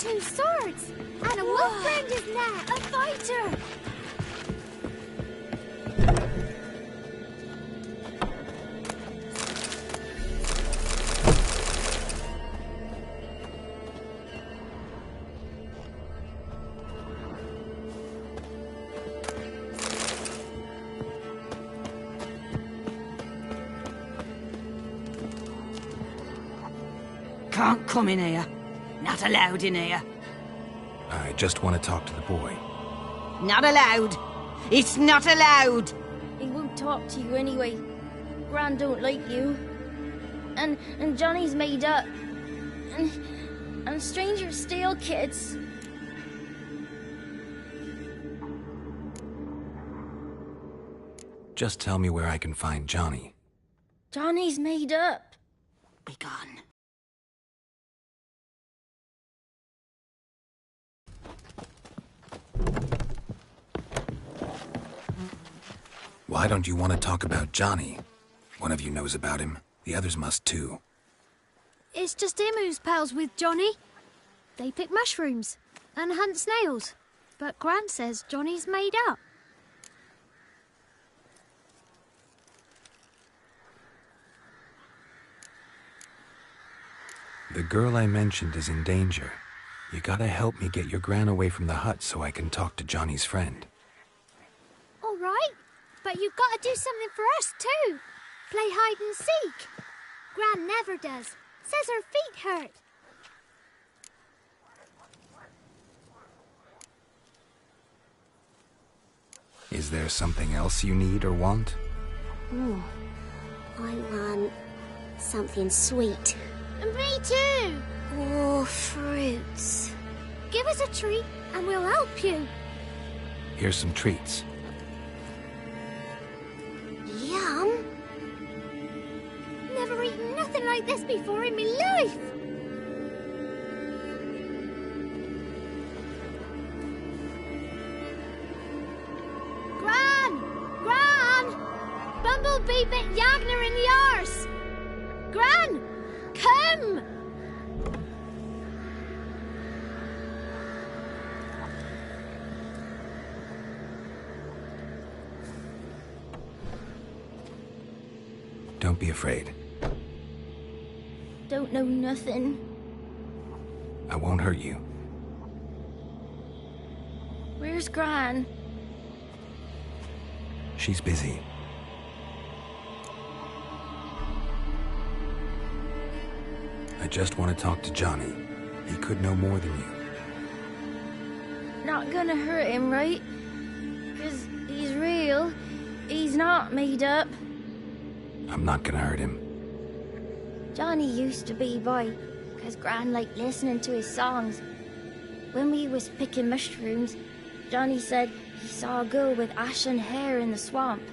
2 swords! And a wolf round his neck! A fighter! Can't come in here. Not allowed in here. I just want to talk to the boy. Not allowed. It's not allowed. He won't talk to you anyway. Gran don't like you. And Johnny's made up. And strangers steal kids. Just tell me where I can find Johnny. Johnny's made up. Be gone. Why don't you want to talk about Johnny? One of you knows about him. The others must too. It's just him who's pals with Johnny. They pick mushrooms and hunt snails. But Gran says Johnny's made up. The girl I mentioned is in danger. You gotta help me get your gran away from the hut so I can talk to Johnny's friend. All right, but you've got to do something for us too. Play hide and seek. Gran never does. Says her feet hurt. Is there something else you need or want? I want something sweet. Me too. Oh, fruits. Give us a treat and we'll help you. Here's some treats. Yum. Never eaten nothing like this before in my life. Gran! Bumblebee bit Yagner in the arse. Gran! Come! Don't be afraid. Don't know nothing. I won't hurt you. Where's Gran? She's busy. I just want to talk to Johnny. He could know more than you. Not gonna hurt him, right? 'Cause he's real. He's not made up. I'm not gonna hurt him. Johnny used to be boy, 'cause Gran liked listening to his songs. When we was picking mushrooms, Johnny said he saw a girl with ashen hair in the swamp.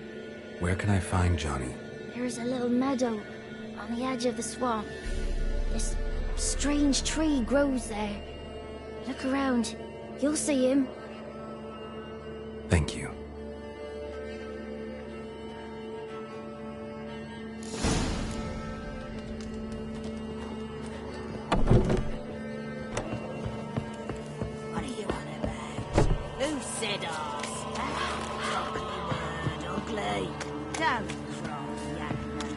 Where can I find Johnny? There's a little meadow on the edge of the swamp. This strange tree grows there. Look around. You'll see him. Thank you. What are you on about? Who said us? Ugly word, ugly. Don't cross, Yagner.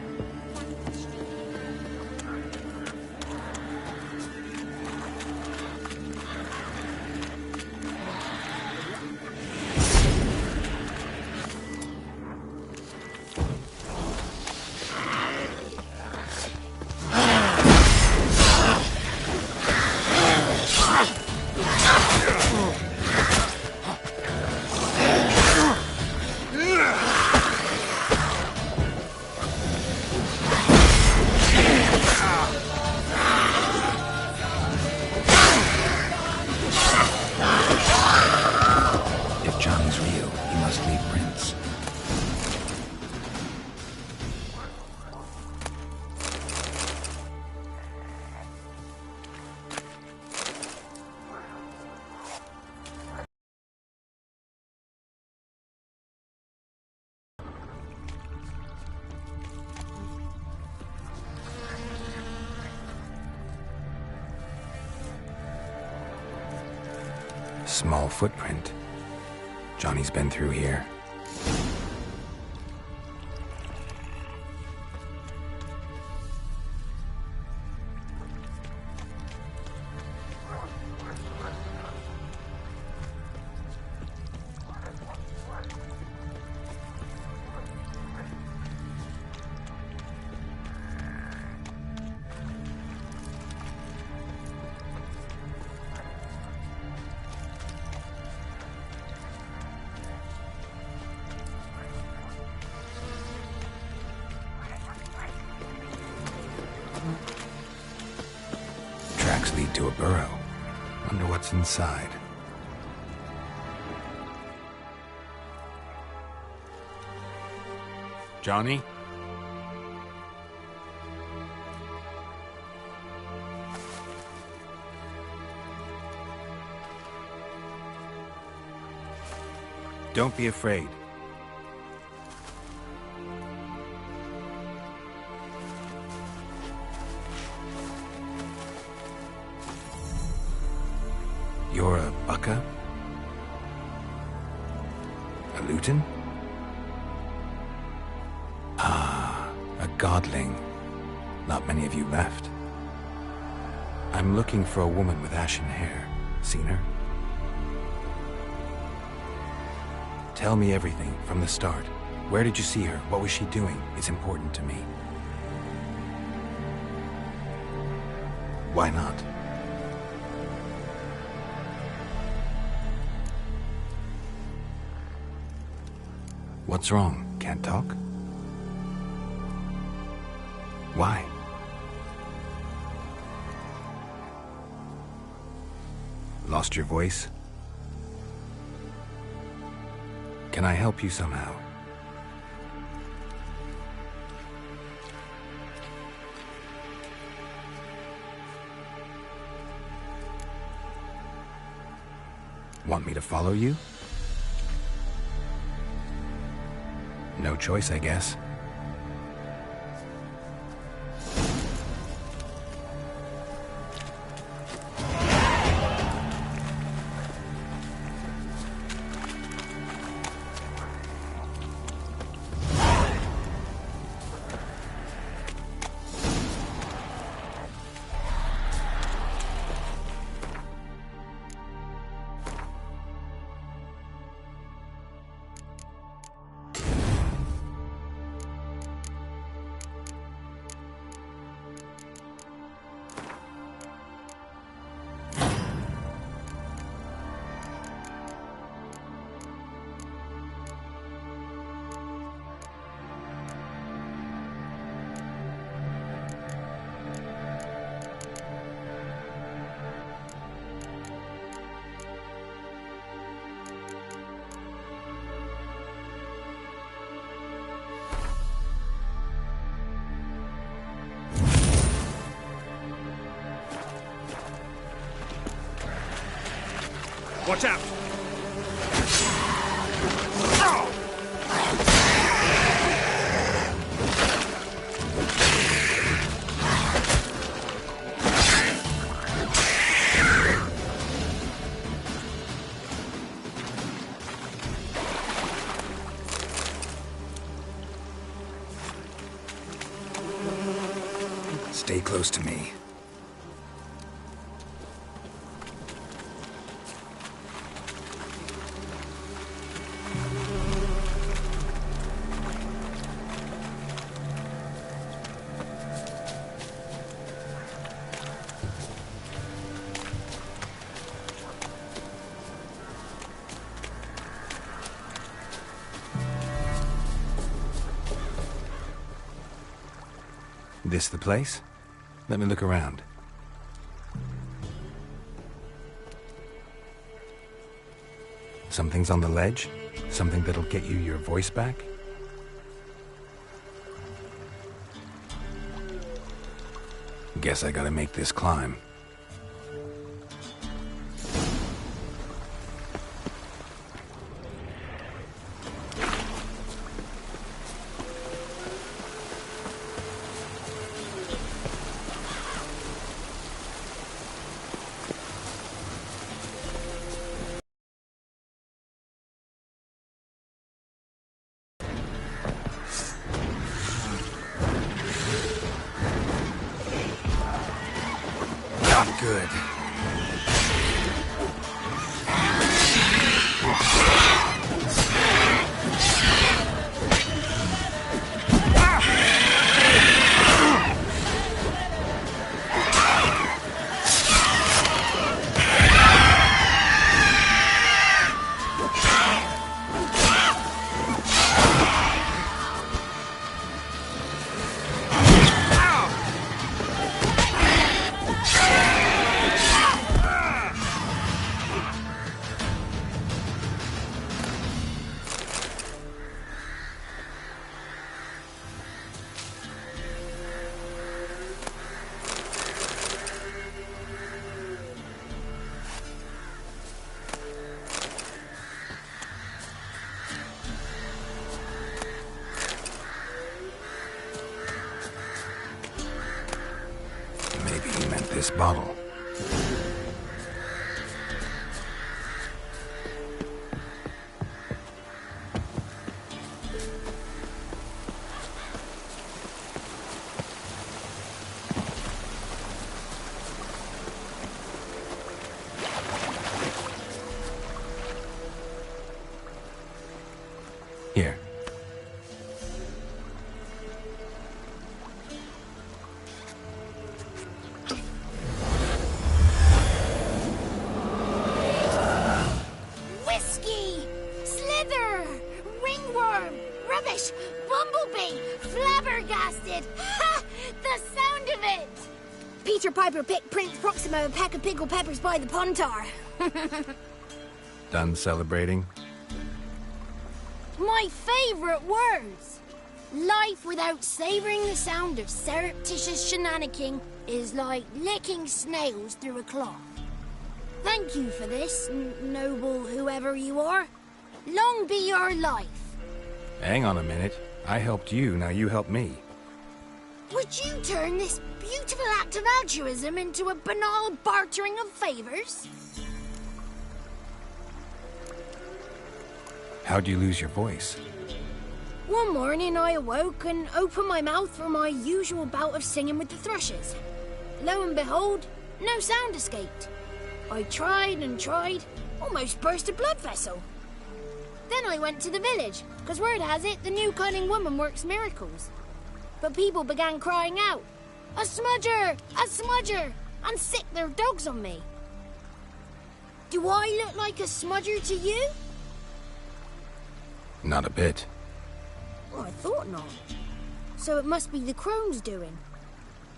small footprint. Johnny's been through here. Tracks lead to a burrow. Wonder what's inside. Johnny? Don't be afraid. You're a bucka? A lutin? Ah, a godling. Not many of you left. I'm looking for a woman with ashen hair. Seen her? Tell me everything from the start. Where did you see her? What was she doing? It's important to me. Why not? What's wrong? Can't talk? Why? Lost your voice? Can I help you somehow? Want me to follow you? No choice, I guess. Watch out! Stay close to me. This the place? Let me look around. Something's on the ledge? Something that'll get you your voice back? Guess I gotta make this climb. Not good. This bottle. Here. Rubbish! Bumblebee! Flabbergasted! Ha! The sound of it! Peter Piper picked Prince Proximo a pack of pickled peppers by the pontar. Done celebrating? My favourite words! Life without savouring the sound of surreptitious shenanigans is like licking snails through a cloth. Thank you for this, noble whoever you are. Long be your life. Hang on a minute. I helped you, now you help me. Would you turn this beautiful act of altruism into a banal bartering of favours? How'd you lose your voice? One morning I awoke and opened my mouth for my usual bout of singing with the thrushes. Lo and behold, no sound escaped. I tried and tried, almost burst a blood vessel. Then I went to the village, because word has it the new cunning woman works miracles. But people began crying out, "A smudger! A smudger!" and sicked their dogs on me. Do I look like a smudger to you? Not a bit. Well, I thought not. So it must be the crone's doing.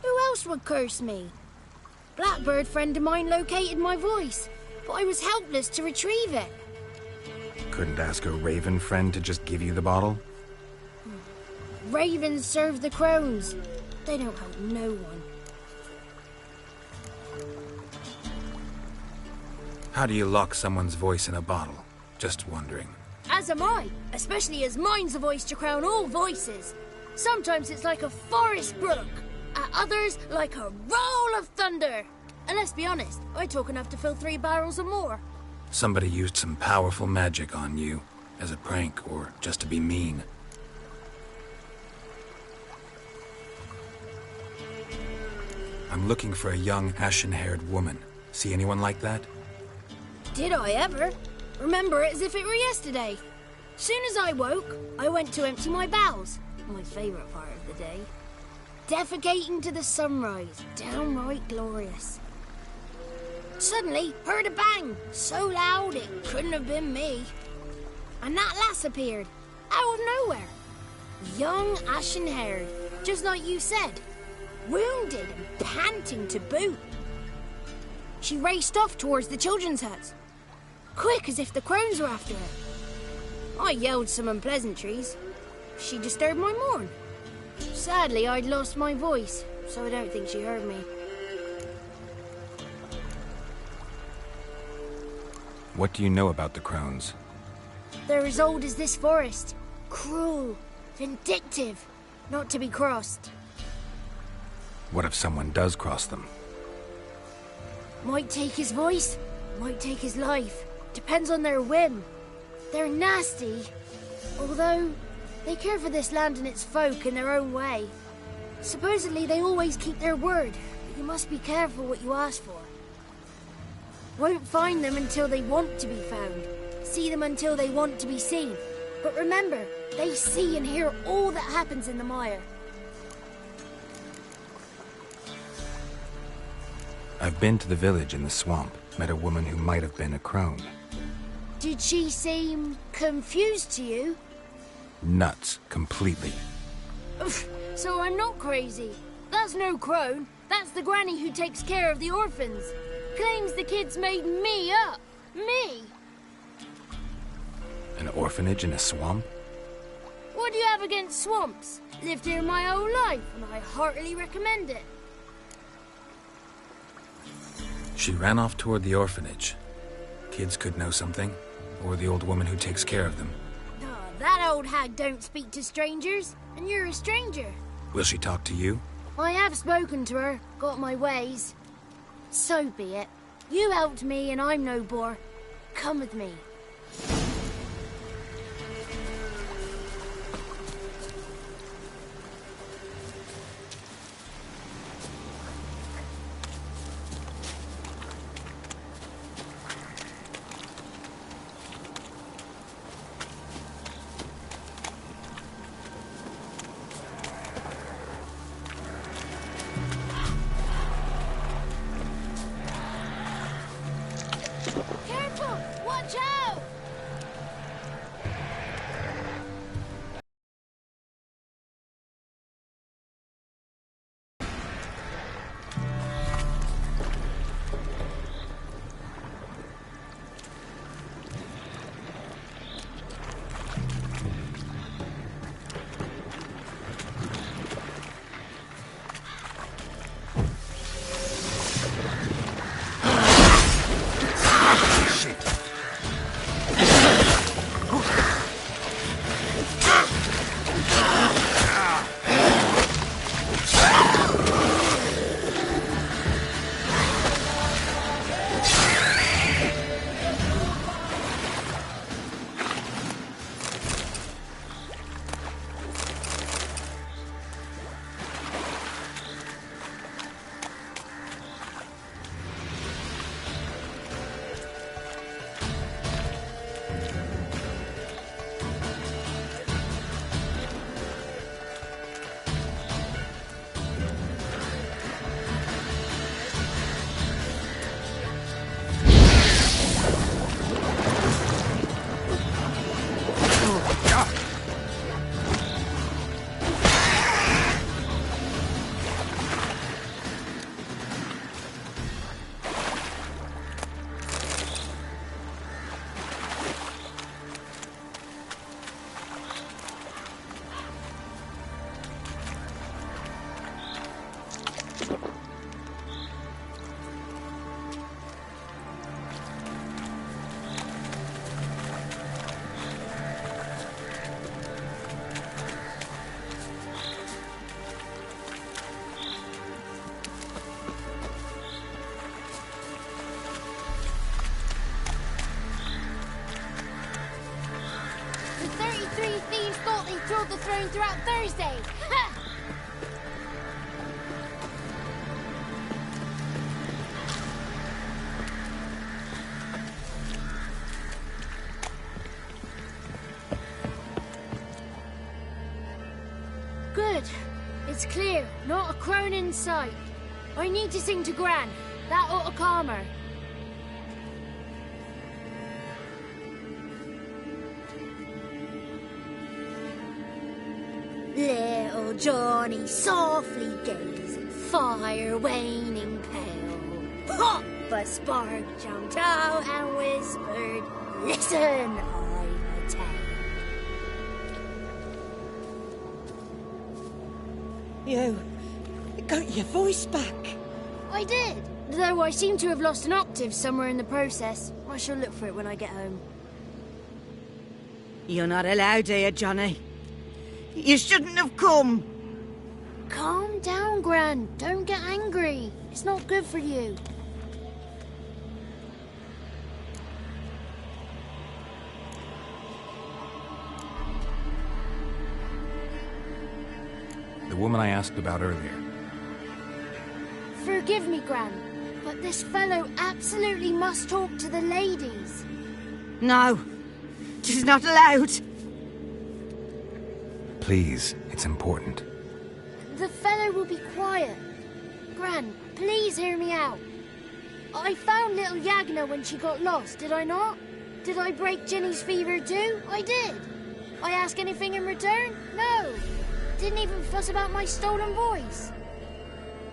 Who else would curse me? Blackbird friend of mine located my voice, but I was helpless to retrieve it. Couldn't ask a raven friend to just give you the bottle? Ravens serve the crones. They don't help no one. How do you lock someone's voice in a bottle? Just wondering. As am I, especially as mine's a voice to crown all voices. Sometimes it's like a forest brook, at others like a roll of thunder. And let's be honest, I talk enough to fill 3 barrels or more. Somebody used some powerful magic on you, as a prank or just to be mean. I'm looking for a young, ashen-haired woman. See anyone like that? Did I ever? Remember it as if it were yesterday. Soon as I woke, I went to empty my bowels. My favourite part of the day. Defecating to the sunrise. Downright glorious. Suddenly, heard a bang. So loud it couldn't have been me. And that lass appeared. Out of nowhere. Young, ashen-haired. Just like you said. Wounded and panting to boot. She raced off towards the children's huts. Quick as if the crones were after her. I yelled some unpleasantries. She disturbed my morn. Sadly, I'd lost my voice, so I don't think she heard me. What do you know about the crones? They're as old as this forest. Cruel, vindictive, not to be crossed. What if someone does cross them? Might take his voice, might take his life. Depends on their whim. They're nasty, although they care for this land and its folk in their own way. Supposedly they always keep their word, You must be careful what you ask for. Won't find them until they want to be found. See them until they want to be seen. But remember, they see and hear all that happens in the mire. I've been to the village in the swamp, met a woman who might have been a crone. Did she seem confused to you? Nuts, completely. So I'm not crazy. That's no crone. That's the granny who takes care of the orphans. Claims the kids made me up. Me! An orphanage in a swamp? What do you have against swamps? Lived here my whole life, and I heartily recommend it. She ran off toward the orphanage. Kids could know something, or the old woman who takes care of them. Oh, that old hag don't speak to strangers, and you're a stranger. Will she talk to you? I have spoken to her, got my ways. So be it. You helped me, and I'm no bore. Come with me. Careful! Watch out! The 33 thieves thought they thrilled the throne throughout Thursday. Ha! Good. It's clear. Not a crone in sight. I need to sing to Gran. That ought to calm her. Little Johnny softly gazing, fire waning pale. Pop! A spark jumped out and whispered, "Listen, I've a tale." You got your voice back. I did, though I seem to have lost an octave somewhere in the process. I shall look for it when I get home. You're not allowed here, Johnny. You shouldn't have come. Calm down, Gran. Don't get angry. It's not good for you. The woman I asked about earlier. For Forgive me, Gran, but this fellow absolutely must talk to the ladies. No, 'tis not allowed. Please, it's important. The fellow will be quiet. Gran, please hear me out. I found little Yagna when she got lost, did I not? Did I break Ginny's fever too? I did. I ask anything in return? No. Didn't even fuss about my stolen voice.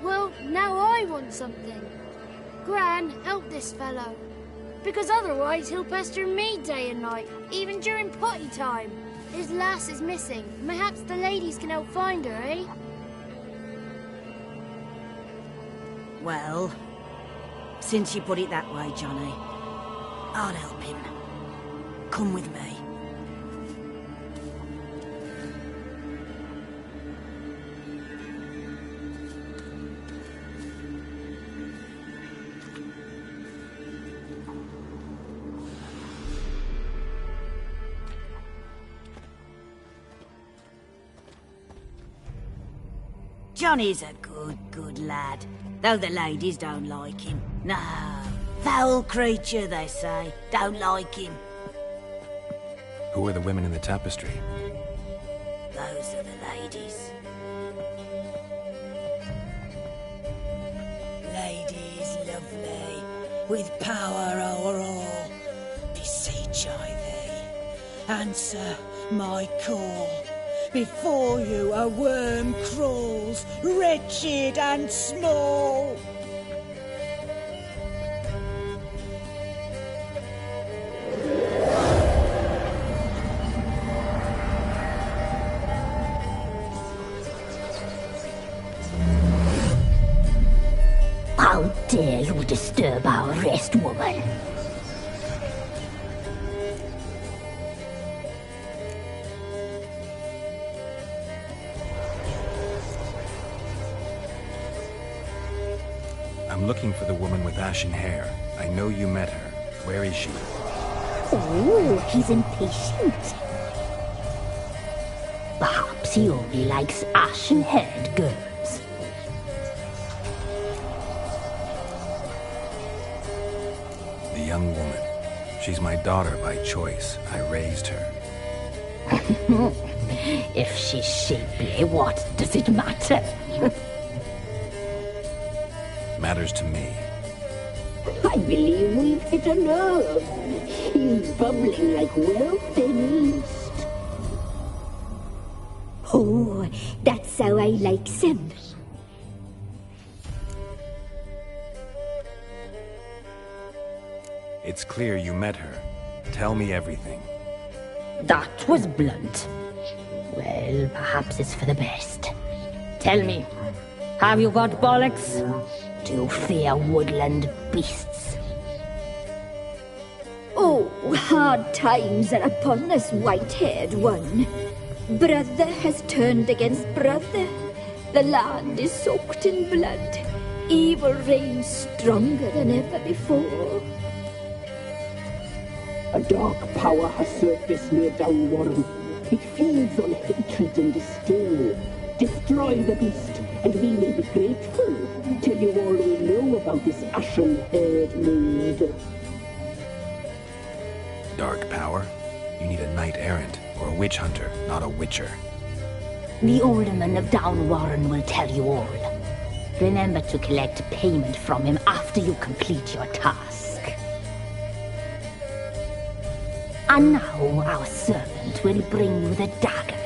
Well, now I want something. Gran, help this fellow. Because otherwise he'll pester me day and night, even during potty time. His lass is missing. Perhaps the ladies can help find her, eh? Well, since you put it that way, Johnny, I'll help him. Come with me. Johnny's a good lad, though the ladies don't like him. No, foul creature, they say. Don't like him. Who are the women in the tapestry? Those are the ladies. Ladies lovely, with power o'er all. Beseech I thee, answer my call. Before you a worm crawls, wretched and small. How dare you disturb our rest, woman? I'm looking for the woman with ashen hair. I know you met her. Where is she? Oh, he's impatient. Perhaps he only likes ashen-haired girls. The young woman. She's my daughter by choice. I raised her. If she's shapely, what does it matter? Matters to me. I believe we've hit a nerve. He's bubbling like well-fed yeast. Oh, that's how I like him. It's clear you met her. Tell me everything. That was blunt. Well, perhaps it's for the best. Tell me, have you got bollocks? Do you fear woodland beasts? Oh, hard times are upon this white-haired one. Brother has turned against brother. The land is soaked in blood. Evil reigns stronger than ever before. A dark power has surfaced near Downwarren. It feeds on hatred and disdain. Destroy the beast, and we may be grateful. Tell you all we know about this ashen-haired maid. Dark power? You need a knight-errant or a witch hunter, not a witcher. The alderman of Downwarren will tell you all. Remember to collect payment from him after you complete your task. And now our servant will bring you the dagger.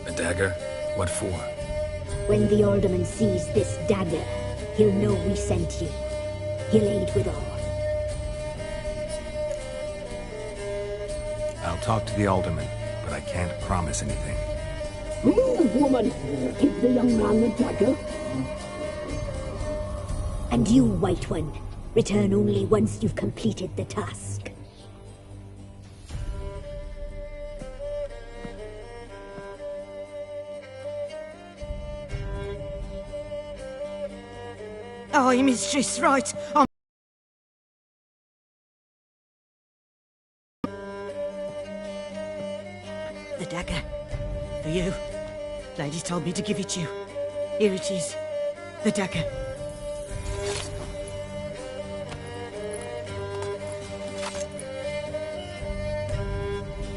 A dagger? What for? When the alderman sees this dagger, he'll know we sent you. He'll aid with all. I'll talk to the alderman, but I can't promise anything. Move, woman! Give the young man the dagger. And you, White One, return only once you've completed the task. Aye, mistress, right. The dagger. For you. lady told me to give it you. Here it is. The dagger.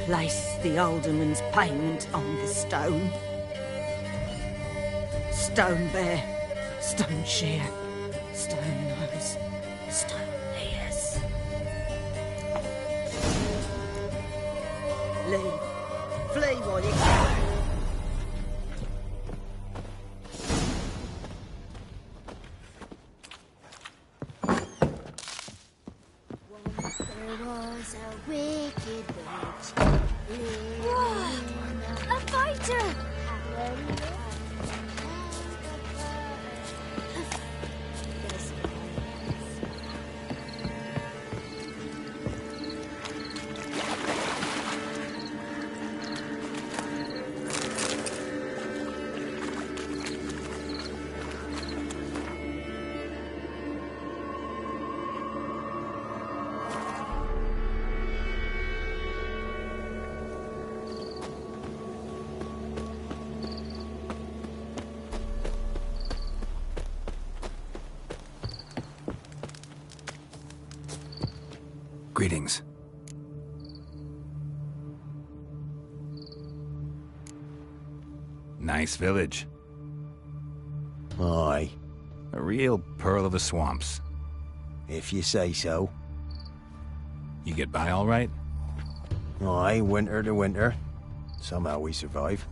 Place the alderman's payment on the stone. Stone bear, stone shear, stone nose, stone ears. Leave. Flee while you can. There was a wicked witch. A fighter! Greetings. Nice village. Aye. A real pearl of the swamps. If you say so. You get by all right? Aye, winter to winter. Somehow we survive.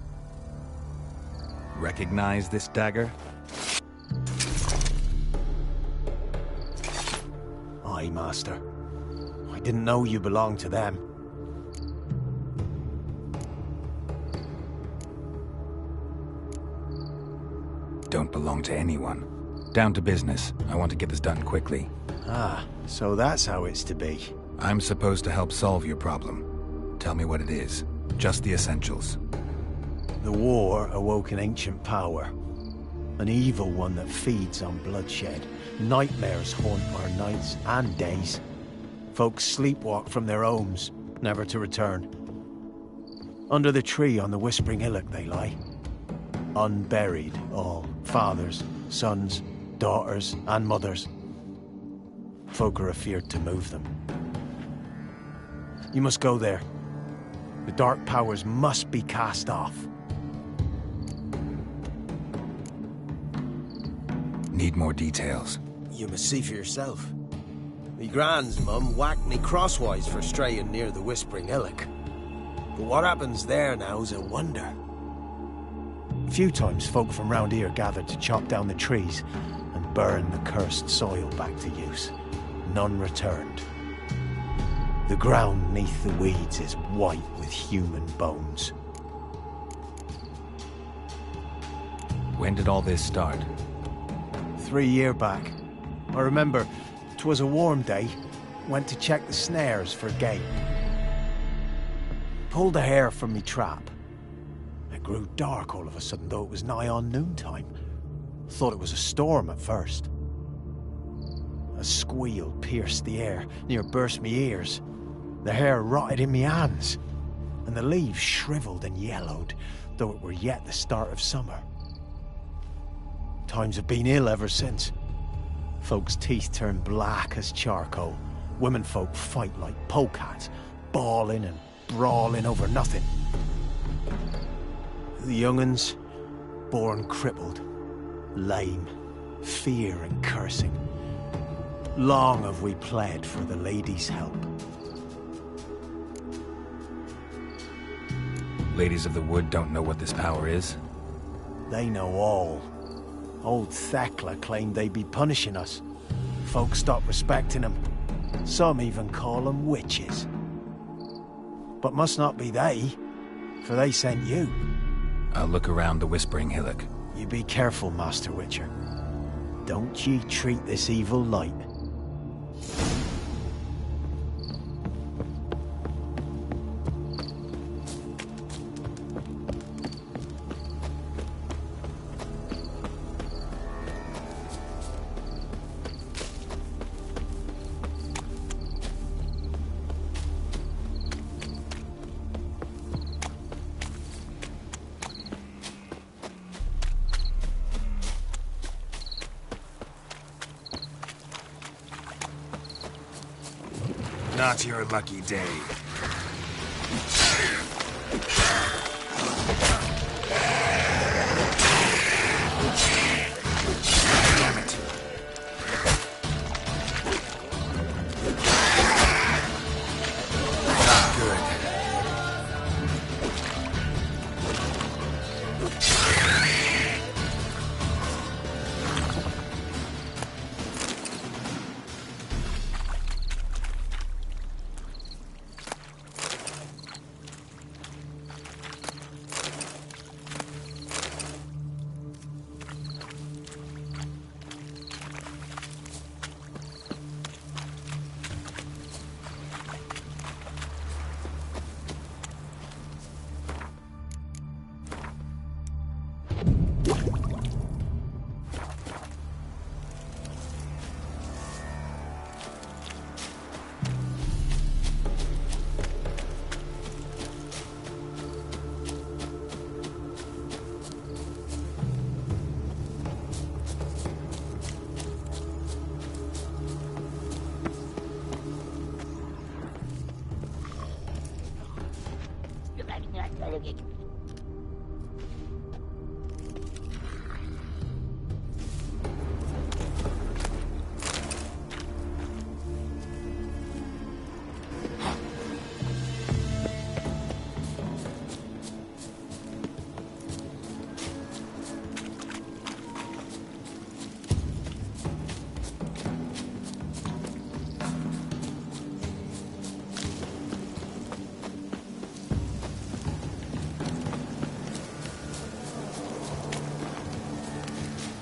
Recognize this dagger? Aye, master. I didn't know you belonged to them. Don't belong to anyone. Down to business. I want to get this done quickly. Ah, so that's how it's to be. I'm supposed to help solve your problem. Tell me what it is. Just the essentials. The war awoke an ancient power. An evil one that feeds on bloodshed. Nightmares haunt our nights and days. Folks sleepwalk from their homes, never to return. Under the tree on the Whispering Hillock they lie. Unburied, all. Fathers, sons, daughters, and mothers. Folk are afeard to move them. You must go there. The dark powers must be cast off. Need more details. You must see for yourself. Me grand's mum whacked me crosswise for straying near the Whispering Hillock. But what happens there now's a wonder. A few times folk from round here gathered to chop down the trees and burn the cursed soil back to use. None returned. The ground neath the weeds is white with human bones. When did all this start? 3 years back. I remember 'twas a warm day. Went to check the snares for game. Pulled a hare from me trap. It grew dark all of a sudden, though it was nigh on noontime. Thought it was a storm at first. A squeal pierced the air, near burst me ears. The hair rotted in me hands, and the leaves shriveled and yellowed, though it were yet the start of summer. Times have been ill ever since. Folks' teeth turn black as charcoal. Women folk fight like polecats, bawling and brawling over nothing. The young'uns, born crippled, lame, fear and cursing. Long have we pled for the lady's help. Ladies of the Wood don't know what this power is? They know all. Old Thekla claimed they'd be punishing us. Folks stopped respecting them. Some even call them witches. But must not be they, for they sent you. I'll look around the Whispering Hillock. You be careful, Master Witcher. Don't ye treat this evil light. Not your lucky day. Damn it. Not good.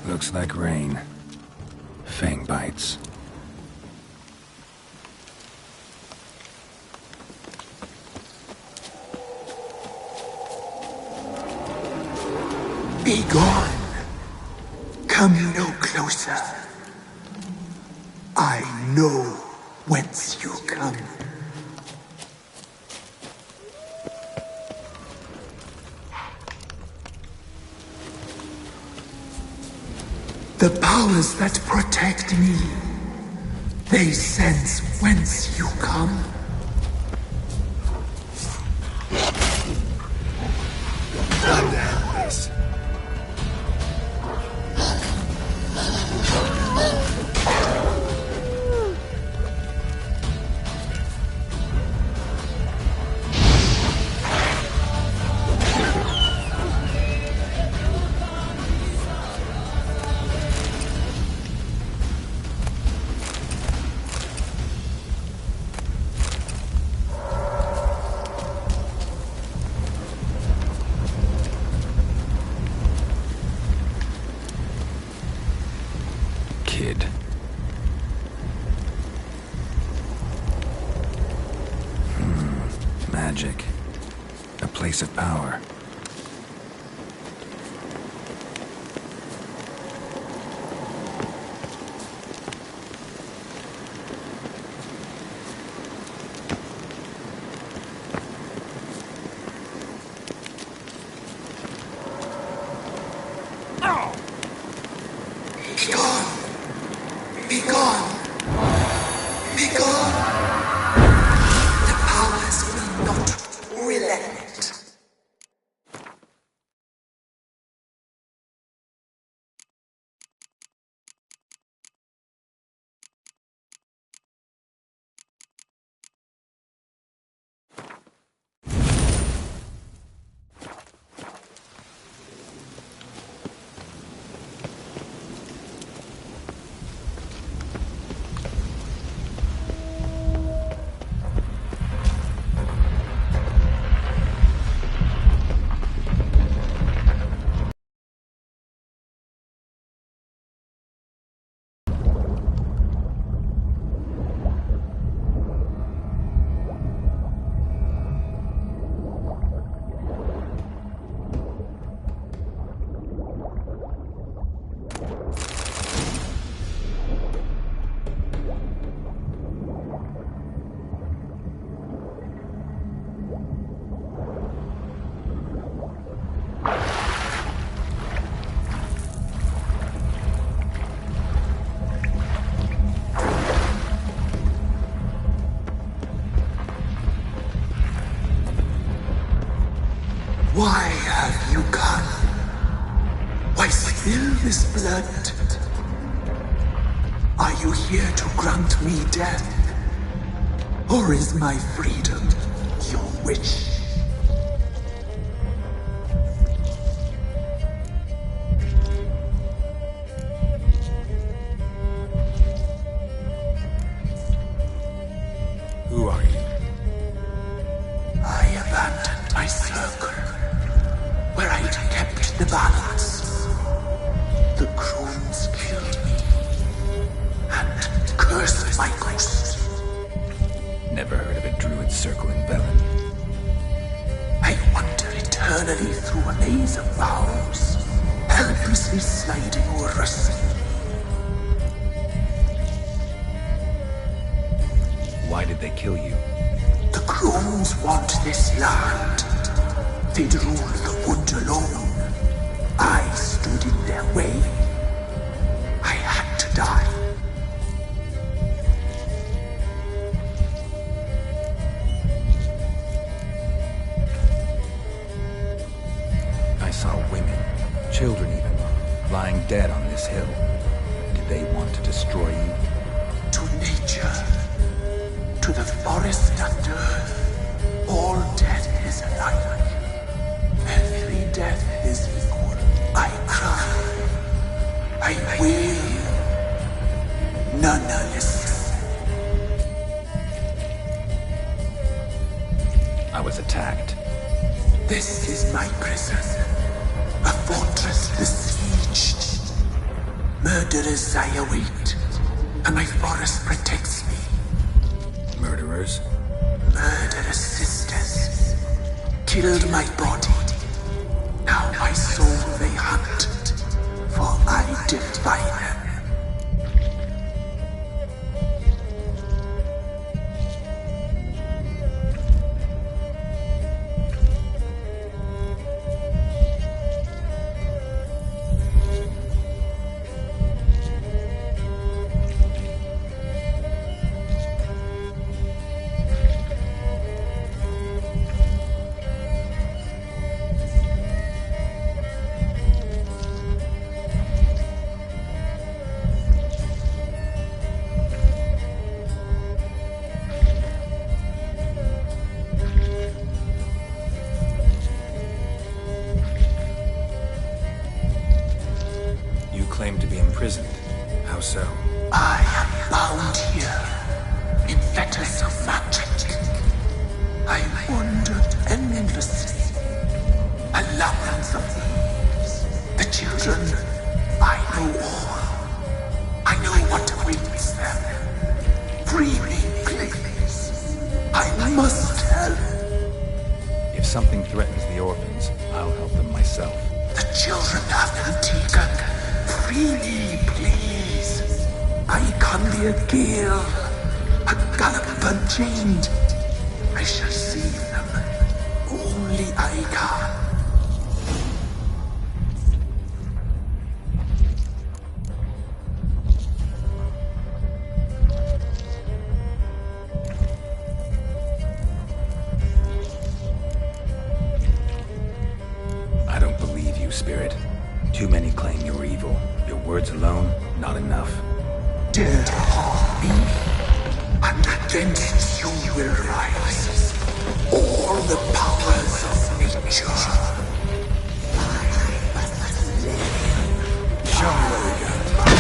Looks like rain. Fang bites. Be gone. Come no closer. I know whence you come. The powers that protect me, they sense whence you come. Goddamn this. Kid. Magic. A place of power. Be gone. Be gone. Be gone. The powers will not relent. Why have you come? Why spill this blood? Are you here to grant me death? Or is my freedom your wish? Who are you? I abandoned my circle, where I'd kept the balance. The crones killed me, and cursed my ghost. Never heard of a druid circle in Velen. I wander eternally through a maze of vows, helplessly sliding o'er us. Why did they kill you? The crones want this land. They'd rule the wood alone. I stood in their way. I had to die. I saw women, children even, lying dead on this hill. Did they want to destroy you? To nature, to the forest and earth, all death is alike. Every death is equal. I cry. I wail. None listens. I was attacked. This is my prison. A fortress besieged. Murderers I await, and my forest protects me. Murderers? Murderous sisters killed my body. Now my soul they hunt, for I defy them. Claim to be imprisoned. How so? I am bound here in fetters of magic. I wandered endlessly, a labyrinth of thieves. The children, I know all. I know what awaits them. Free me, please. I must help. If something threatens the orphans, I'll help them myself. The children have been taken. Free me, please. I can be a gale, a gallop unchained. I shall save them. Only I can. I don't believe you, Spirit. Too many claim you're evil. Your words alone, not enough. Dare to harm me, and against you will rise all the powers of nature. Show me what you got.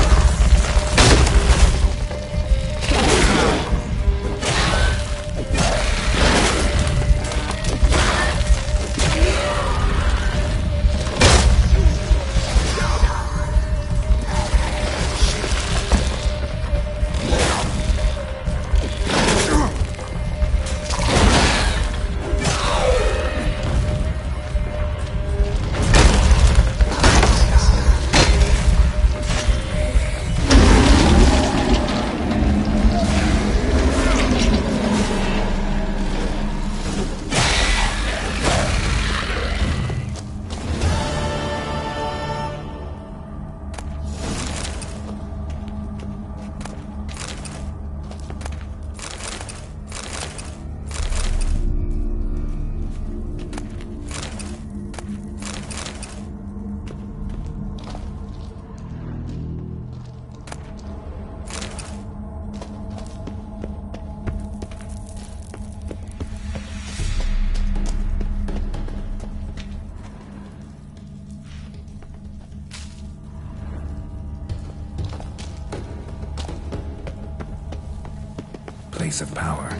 place of power.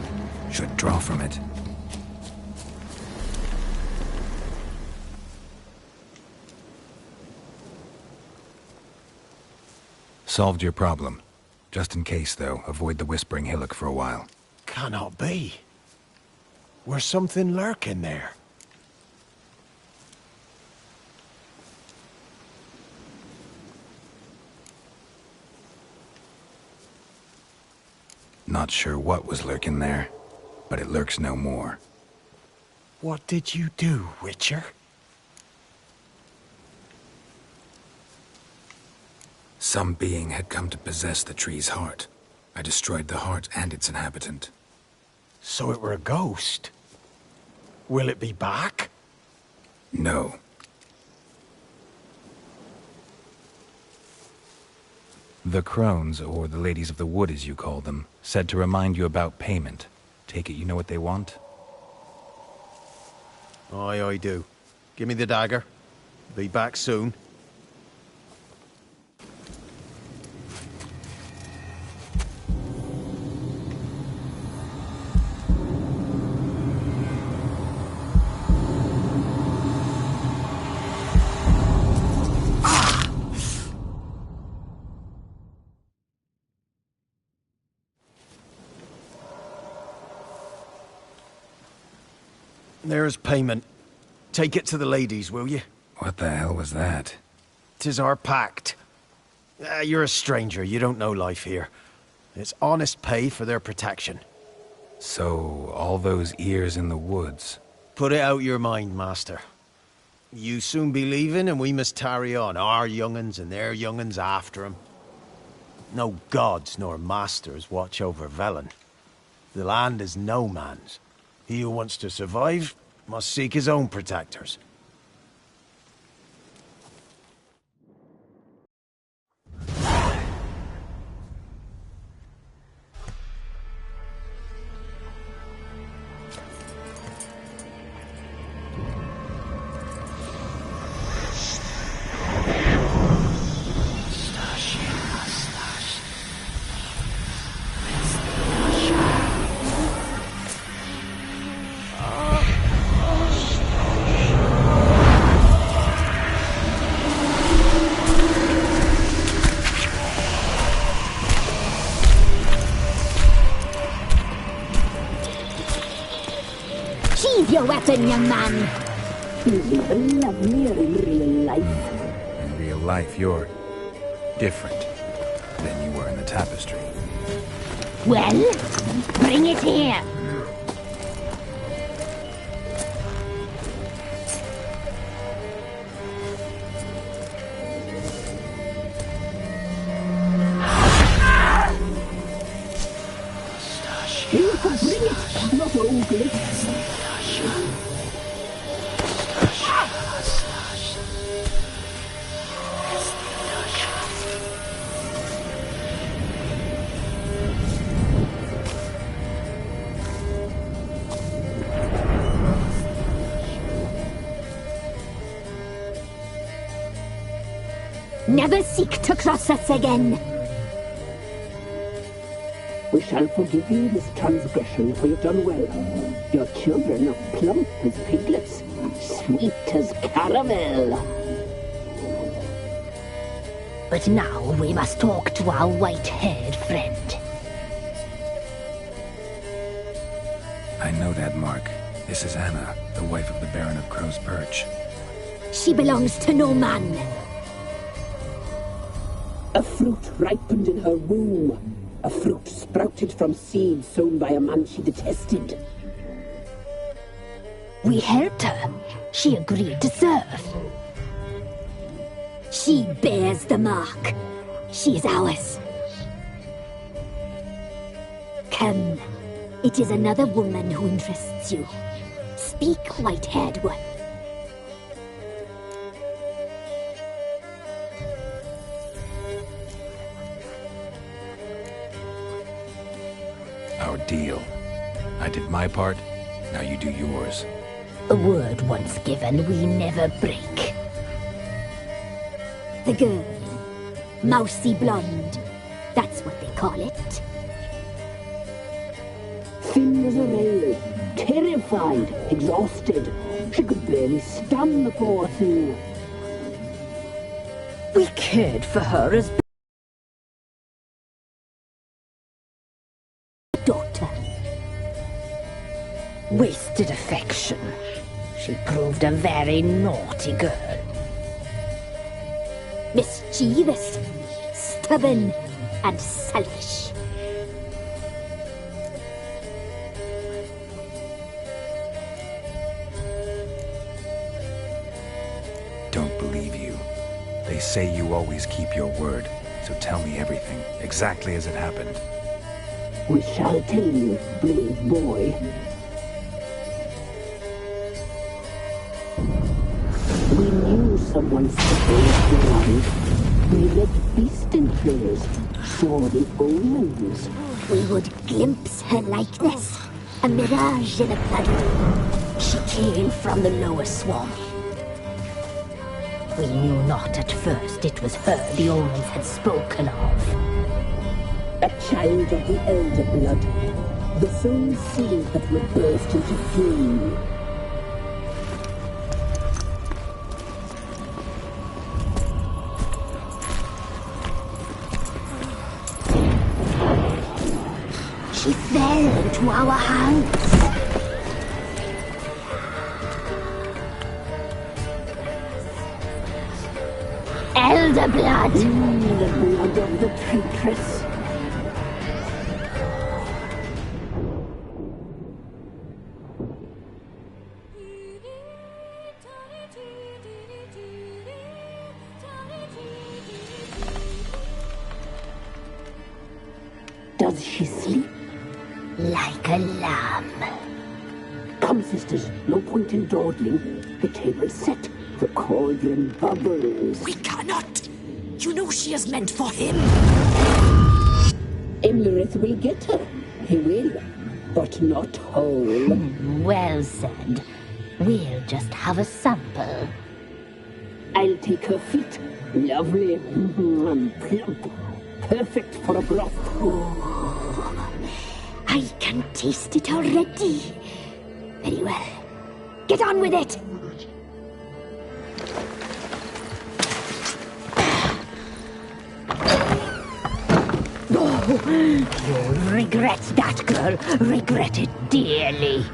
Should draw from it. Solved your problem. Just in case, though, avoid the Whispering Hillock for a while. Cannot be. Where's something lurking there? Not sure what was lurking there, but it lurks no more. What did you do, Witcher? Some being had come to possess the tree's heart. I destroyed the heart and its inhabitant. So it were a ghost? Will it be back? No. The crones, or the ladies of the wood as you call them, said to remind you about payment. Take it you know what they want? Aye, I do. Give me the dagger. Be back soon. There's payment. Take it to the ladies, will you? What the hell was that? 'Tis our pact. You're a stranger, you don't know life here. It's honest pay for their protection. So, all those ears in the woods. Put it out your mind, master. You soon be leaving and we must tarry on, our young'uns and their young'uns after 'em. No gods nor masters watch over Velen. The land is no man's. He who wants to survive must seek his own protectors. Sheathe your weapon, young man. He's even lovelier in real life. In real life, you're different than you were in the tapestry. Well, bring it here. You can bring it, not ogle it. Never seek to cross us again. We shall forgive you this transgression, for you've done well. Your children are plump as piglets, sweet as caramel. But now we must talk to our white-haired friend. I know that mark. This is Anna, the wife of the Baron of Crow's Perch. She belongs to no man. A fruit ripened in her womb. A fruit sprouted from seed sown by a man she detested. We helped her. She agreed to serve. She bears the mark. She is ours. Come. It is another woman who interests you. Speak, white-haired one. Our deal. I did my part, now you do yours. A word once given, we never break. The girl. Mousy blonde. That's what they call it. thin as a rail, terrified, exhausted. She could barely stand, the poor thing. We cared for her as daughter. Wasted affection. She proved a very naughty girl. Mischievous, stubborn, and selfish. Don't believe you. They say you always keep your word, so tell me everything, exactly as it happened. We shall tell you, brave boy. We knew someone supposed to arrive. We read beast enclosures, saw the omens. We would glimpse her likeness, a mirage in a puddle. She came from the lower swamp. We knew not at first it was her the omens had spoken of. A child of the elder blood, the soul seed that would burst into flame. She fell into our hands. Elder blood! The blood of the traitress. Does she sleep? Like a lamb. Come, sisters, no point in dawdling. The table's set. The cauldron bubbles. We cannot! You know she is meant for him! Emlyrith will get her. He will, but not whole. Well said. We'll just have a sample. I'll take her feet. Lovely and plump. Perfect for a broth. Oh, I can taste it already. Very well. Get on with it! You'll regret that, girl. Regret it dearly.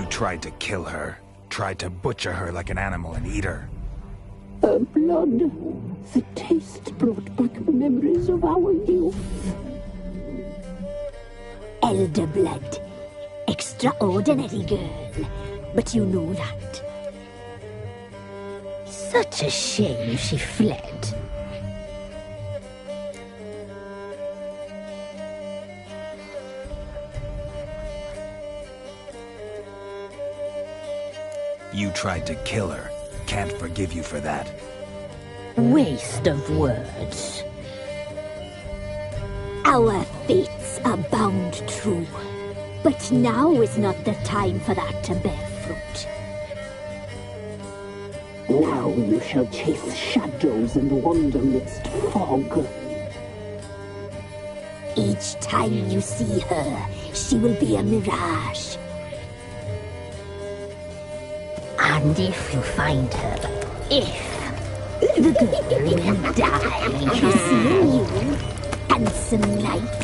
Tried to kill her. Tried to butcher her like an animal and eat her. Her blood. The taste brought back memories of our youth. Elder blood. Extraordinary girl. But you know that. Such a shame she fled. You tried to kill her. Can't forgive you for that. Waste of words. Our fates are bound true. But now is not the time for that to bear fruit. Now you shall chase shadows and wander midst fog. Each time you see her, she will be a mirage. And if you find her, the girl will die. Kissing you, handsome knight.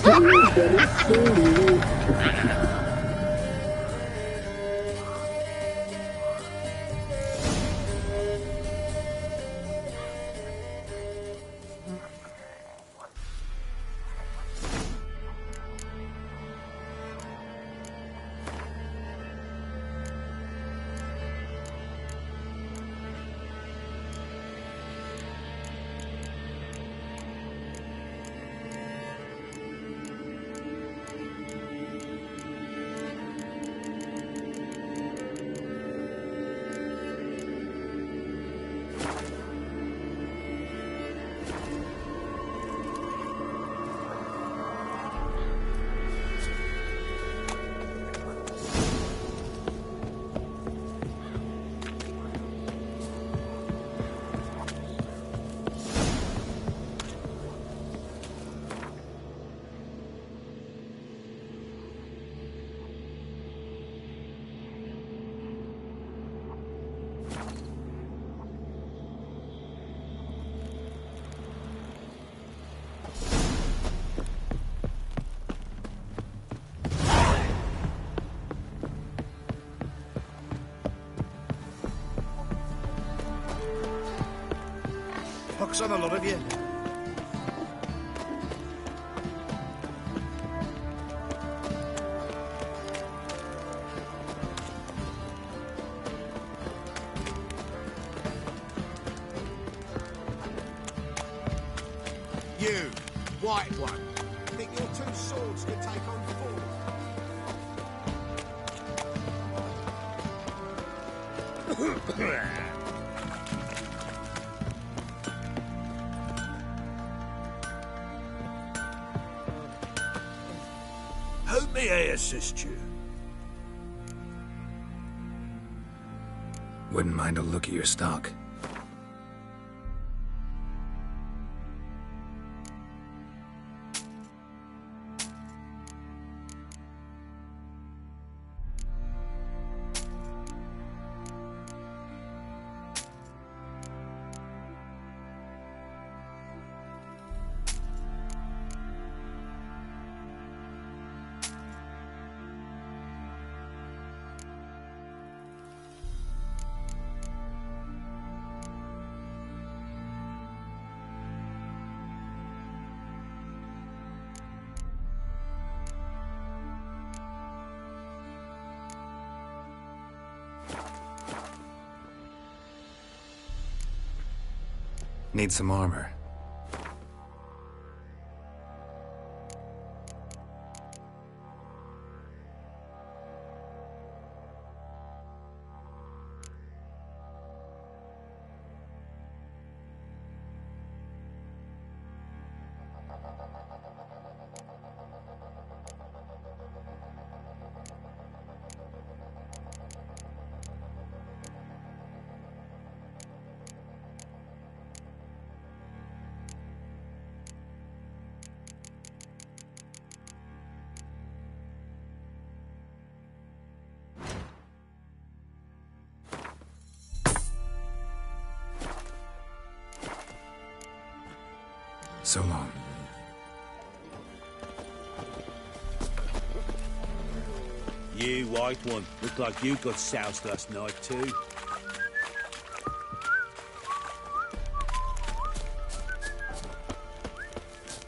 Very slowly. Pox on a lot of you. You, white one, think your two swords could take on four? Who may I assist you? Wouldn't mind a look at your stock. Need some armor. So long. You, white one, look like you got soused last night too.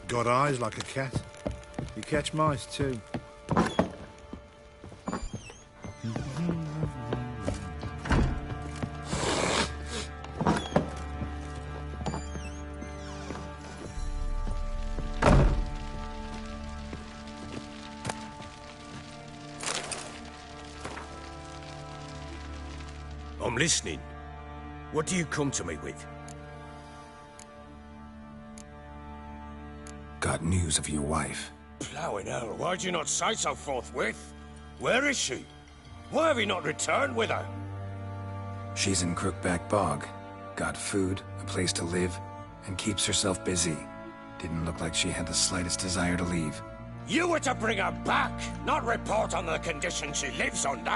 Got eyes like a cat. You catch mice too. I'm listening. What do you come to me with? Got news of your wife. Plowing hell, why'd you not say so forthwith? Where is she? Why have you not returned with her? She's in Crookback Bog. Got food, a place to live, and keeps herself busy. Didn't look like she had the slightest desire to leave. You were to bring her back, not report on the conditions she lives under.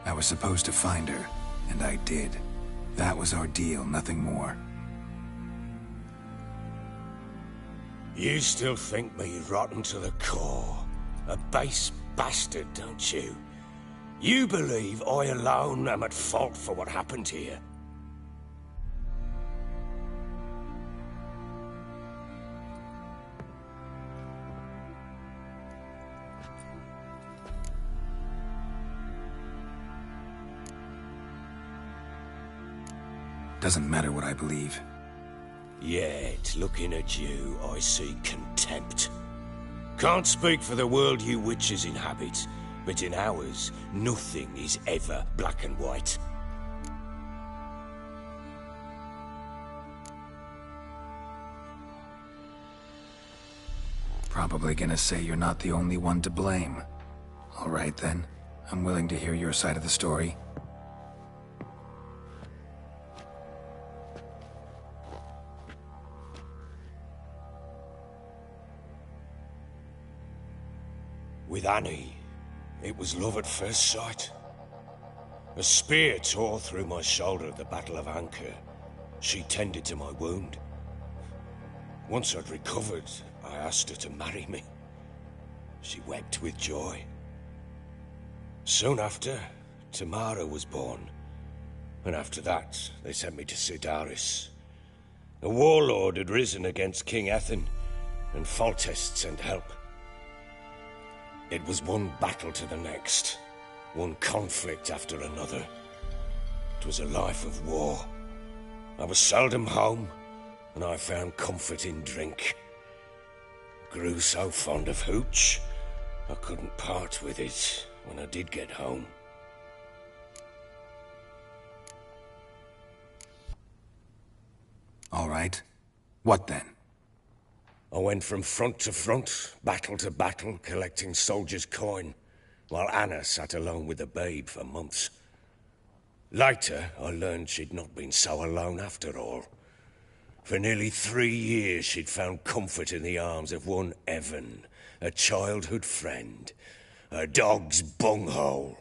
I was supposed to find her, and I did. That was our deal, nothing more. You still think me rotten to the core. A base bastard, don't you? You believe I alone am at fault for what happened here. Doesn't matter what I believe. Yet, looking at you, I see contempt. Can't speak for the world you witches inhabit, but in ours, nothing is ever black and white. Probably gonna say you're not the only one to blame. All right then, I'm willing to hear your side of the story. With Annie, it was love at first sight. A spear tore through my shoulder at the Battle of Anchor. She tended to my wound. Once I'd recovered, I asked her to marry me. She wept with joy. Soon after, Tamara was born. And after that, they sent me to Sidaris. A warlord had risen against King Ethan, and Foltest sent help. It was one battle to the next, one conflict after another. It was a life of war. I was seldom home, and I found comfort in drink. Grew so fond of hooch, I couldn't part with it when I did get home. All right. What then? I went from front to front, battle to battle, collecting soldiers' coin, while Anna sat alone with the babe for months. Later, I learned she'd not been so alone after all. For nearly 3 years, she'd found comfort in the arms of one Evan, a childhood friend, a dog's bunghole.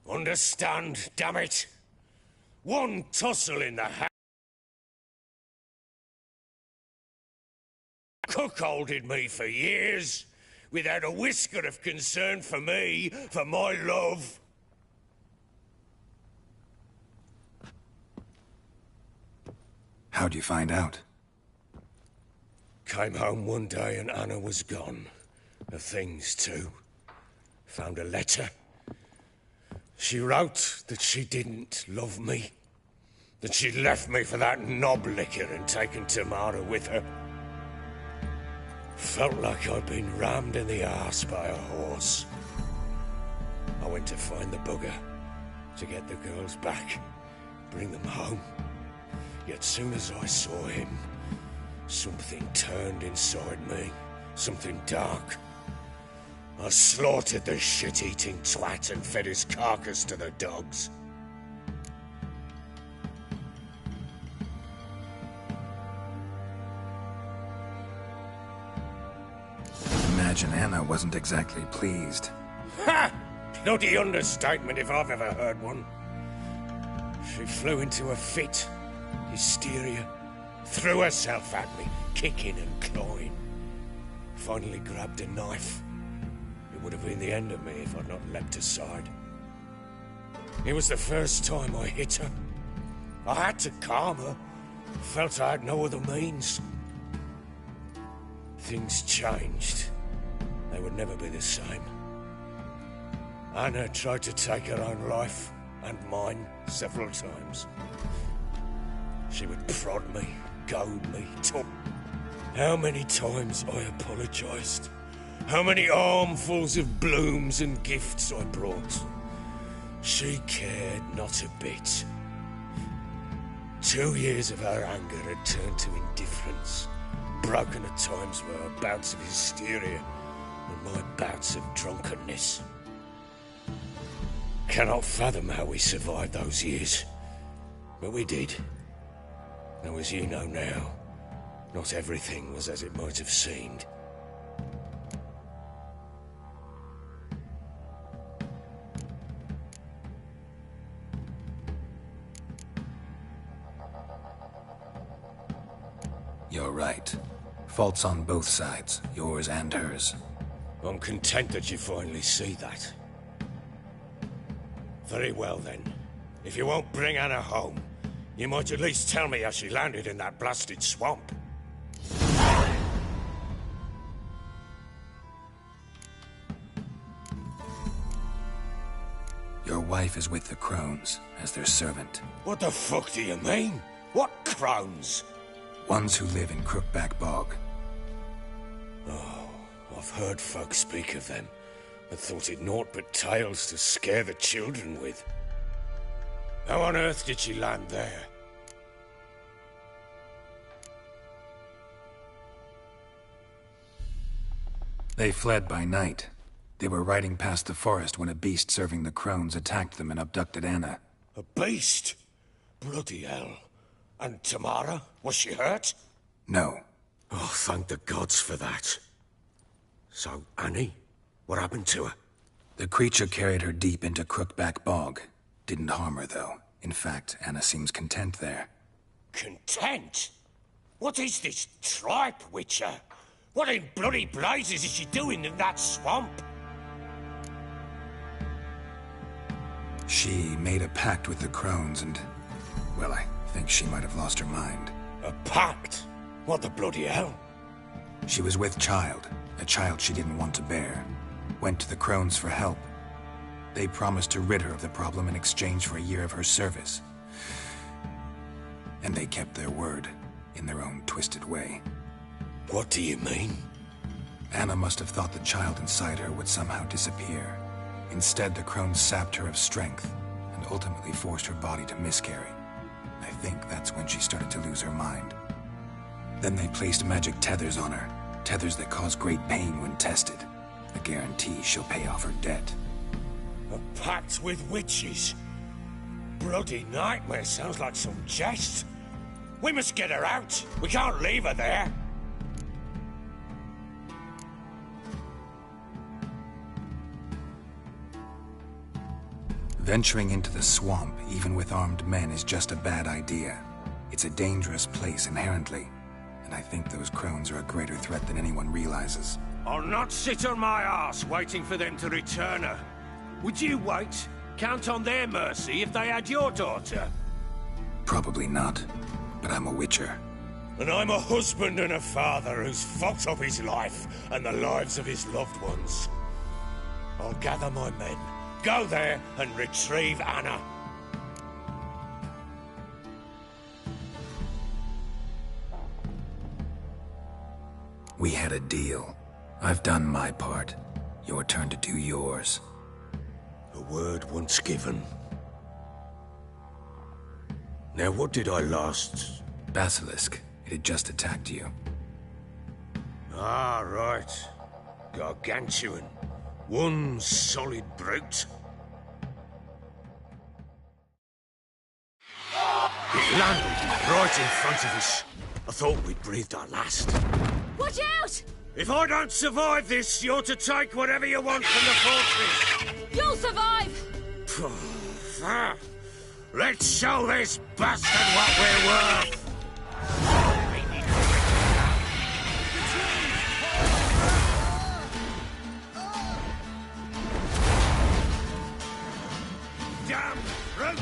Understand, damn it? One tussle in the house. Cuckolded me for years, without a whisker of concern for me, for my love. How'd you find out? Came home one day and Anna was gone. Her things too. Found a letter. She wrote that she didn't love me. That she'd left me for that knob licker and taken Tamara with her. Felt like I'd been rammed in the arse by a horse. I went to find the bugger, to get the girls back, bring them home. Yet soon as I saw him, something turned inside me, something dark. I slaughtered the shit-eating twat and fed his carcass to the dogs. Imagine Anna wasn't exactly pleased. Ha! Bloody understatement if I've ever heard one. She flew into a fit, hysteria, threw herself at me, kicking and clawing. Finally grabbed a knife. It would have been the end of me if I'd not leapt aside. It was the first time I hit her. I had to calm her. Felt I had no other means. Things changed. They would never be the same. Anna tried to take her own life, and mine, several times. She would prod me, goad me, talk. How many times I apologized. How many armfuls of blooms and gifts I brought. She cared not a bit. 2 years of her anger had turned to indifference, broken at times by her bouts of hysteria and my bouts of drunkenness. Cannot fathom how we survived those years. But we did. Though as you know now, not everything was as it might have seemed. You're right. Faults on both sides, yours and hers. I'm content that you finally see that. Very well then. If you won't bring Anna home, you might at least tell me how she landed in that blasted swamp. Your wife is with the Crones, as their servant. What the fuck do you mean? What Crones? Ones who live in Crookback Bog. Oh, I've heard folk speak of them, but thought it naught but tales to scare the children with. How on earth did she land there? They fled by night. They were riding past the forest when a beast serving the Crones attacked them and abducted Anna. A beast? Bloody hell. And Tamara? Was she hurt? No. Oh, thank the gods for that. So, Annie? What happened to her? The creature carried her deep into Crookback Bog. Didn't harm her, though. In fact, Anna seems content there. Content? What is this tripe, Witcher? What in bloody blazes is she doing in that swamp? She made a pact with the Crones and... well, I think she might have lost her mind. A pact? What the bloody hell? She was with child, a child she didn't want to bear. Went to the Crones for help. They promised to rid her of the problem in exchange for a year of her service. And they kept their word, in their own twisted way. What do you mean? Anna must have thought the child inside her would somehow disappear. Instead, the Crones sapped her of strength, and ultimately forced her body to miscarry. I think that's when she started to lose her mind. Then they placed magic tethers on her, tethers that cause great pain when tested. A guarantee she'll pay off her debt. A pact with witches? Bloody nightmare, sounds like some jest. We must get her out. We can't leave her there. Venturing into the swamp, even with armed men, is just a bad idea. It's a dangerous place inherently, and I think those Crones are a greater threat than anyone realizes. I'll not sit on my arse waiting for them to return her. Would you wait? Count on their mercy if they had your daughter? Probably not, but I'm a Witcher. And I'm a husband and a father who's fucked up his life and the lives of his loved ones. I'll gather my men, go there and retrieve Anna. We had a deal. I've done my part. Your turn to do yours. A word once given. Now what did I last... Basilisk. It had just attacked you. Ah, right. Gargantuan. One solid brute. It landed right in front of us. I thought we'd breathed our last. Watch out! If I don't survive this, you're to take whatever you want from the fortress. You'll survive! Let's show this bastard what we're worth! Damn brute!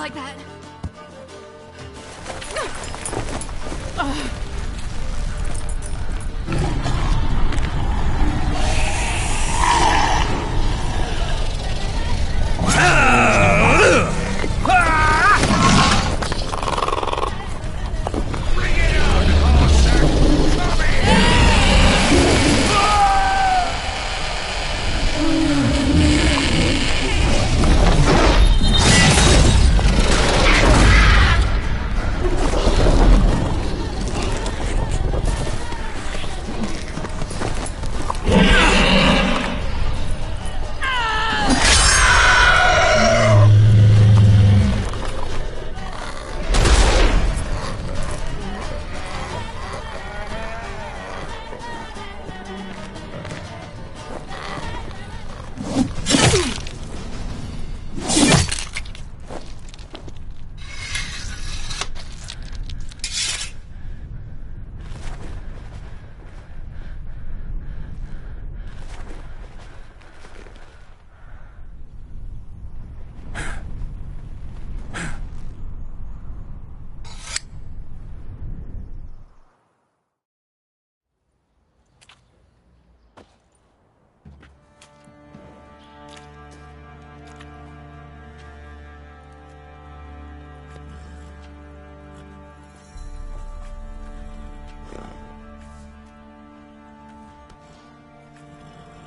like that.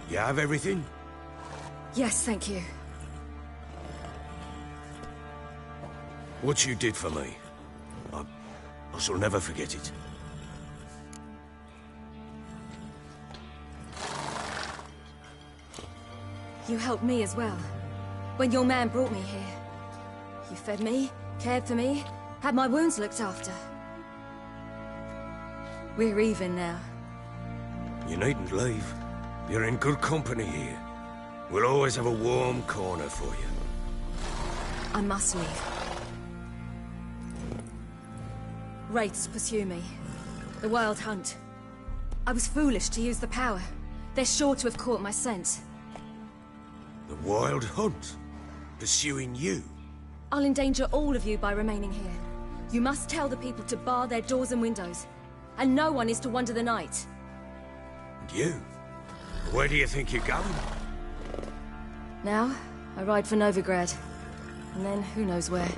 You have everything? Yes, thank you. What you did for me, I shall never forget it. You helped me as well. When your man brought me here. You fed me, cared for me, had my wounds looked after. We're even now. You needn't leave. You're in good company here. We'll always have a warm corner for you. I must leave. Wraiths pursue me. The Wild Hunt. I was foolish to use the power. They're sure to have caught my scent. The Wild Hunt? Pursuing you? I'll endanger all of you by remaining here. You must tell the people to bar their doors and windows. And no one is to wander the night. And you? Where do you think you're going? Now, I ride for Novigrad. And then, who knows where.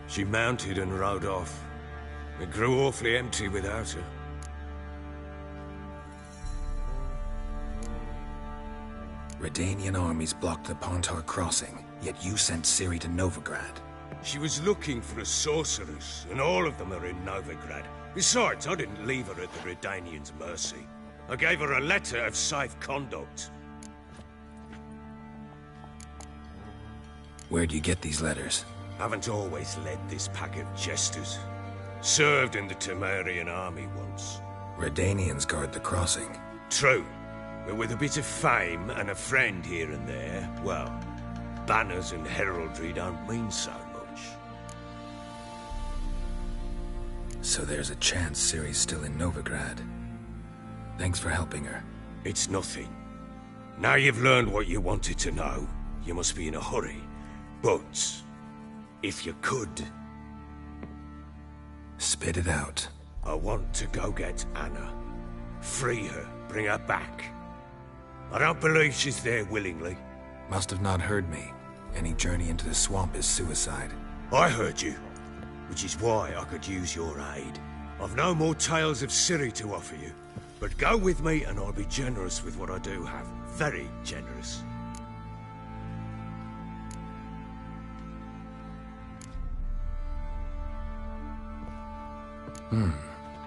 She mounted and rode off. It grew awfully empty without her. Redanian armies blocked the Pontar crossing, yet you sent Ciri to Novigrad. She was looking for a sorceress, and all of them are in Novigrad. Besides, I didn't leave her at the Redanians' mercy. I gave her a letter of safe conduct. Where'd you get these letters? Haven't always led this pack of jesters. Served in the Temerian army once. Redanians guard the crossing. True. But with a bit of fame and a friend here and there, well, banners and heraldry don't mean so much. So there's a chance Ciri's still in Novigrad. Thanks for helping her. It's nothing. Now you've learned what you wanted to know, you must be in a hurry. But, if you could... Spit it out. I want to go get Anna. Free her, bring her back. I don't believe she's there willingly. Must have not heard me. Any journey into the swamp is suicide. I heard you, which is why I could use your aid. I've no more tales of Ciri to offer you, but go with me and I'll be generous with what I do have. Very generous.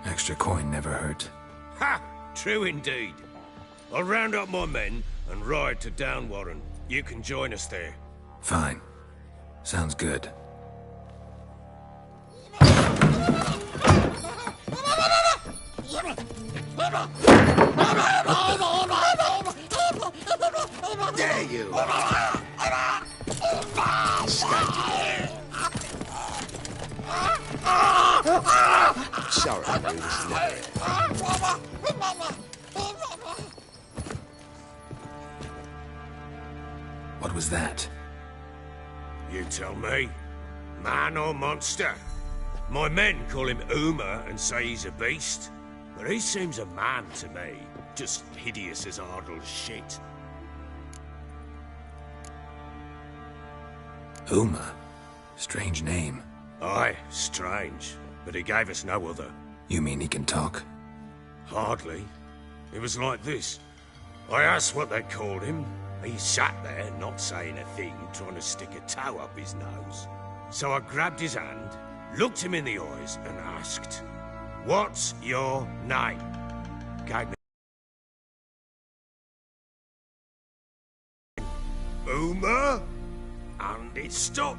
Extra coin never hurt. Ha! True indeed. I'll round up my men and ride to Downwarren. You can join us there. Fine. Sounds good. Dare you! Sorry. What was that? You tell me. Man or monster? My men call him Uma and say he's a beast. But he seems a man to me. Just hideous as Ardle's shit. Uma? Strange name. Aye, strange. But he gave us no other. You mean he can talk? Hardly. It was like this. I asked what they called him. He sat there, not saying a thing, trying to stick a toe up his nose. So I grabbed his hand, looked him in the eyes, and asked, "What's your name?" Gave me Uma, and it stuck.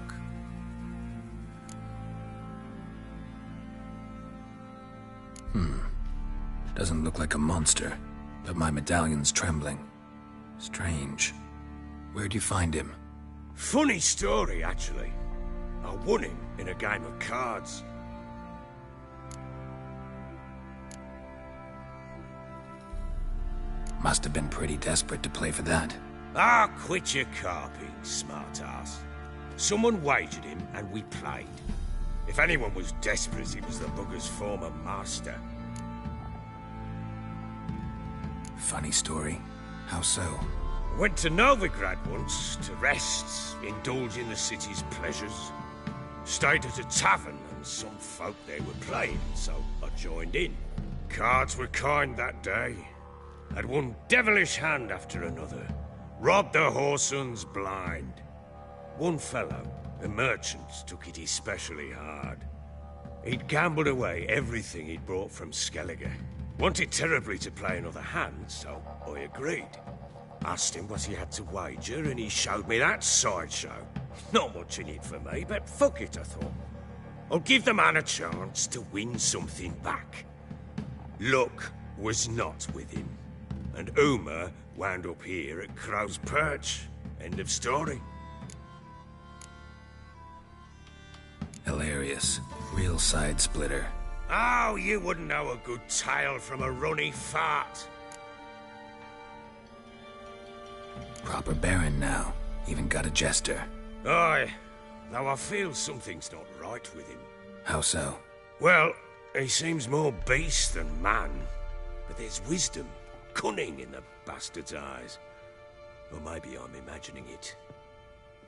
Doesn't look like a monster, but my medallion's trembling. Strange. Where'd you find him? Funny story, actually. I won him in a game of cards. Must have been pretty desperate to play for that. Ah, quit your carping, smart-ass. Someone wagered him, and we played. If anyone was desperate, it was the bugger's former master. Funny story. How so? Went to Novigrad once, to rest, indulge in the city's pleasures. Stayed at a tavern, and some folk there were playing, so I joined in. Cards were kind that day. Had one devilish hand after another. Robbed the whoresun's blind. One fellow, a merchant, took it especially hard. He'd gambled away everything he'd brought from Skellige. Wanted terribly to play another hand, so I agreed. Asked him what he had to wager, and he showed me that sideshow. Not much in it for me, but fuck it, I thought. I'll give the man a chance to win something back. Luck was not with him, and Uma wound up here at Crow's Perch. End of story. Hilarious. Real side splitter. Oh, you wouldn't know a good tale from a runny fart. Proper baron now. Even got a jester. Aye, though I feel something's not right with him. How so? Well, he seems more beast than man. But there's wisdom, cunning in the bastard's eyes. Or maybe I'm imagining it.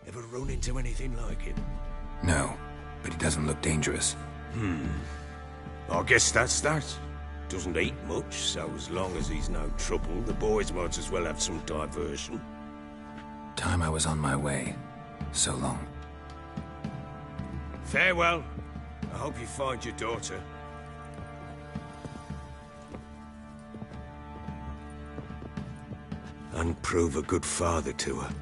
Ever run into anything like him? No, but he doesn't look dangerous. I guess that's that. Doesn't eat much, so as long as he's no trouble, the boys might as well have some diversion. Time I was on my way. So long. Farewell. I hope you find your daughter. And prove a good father to her.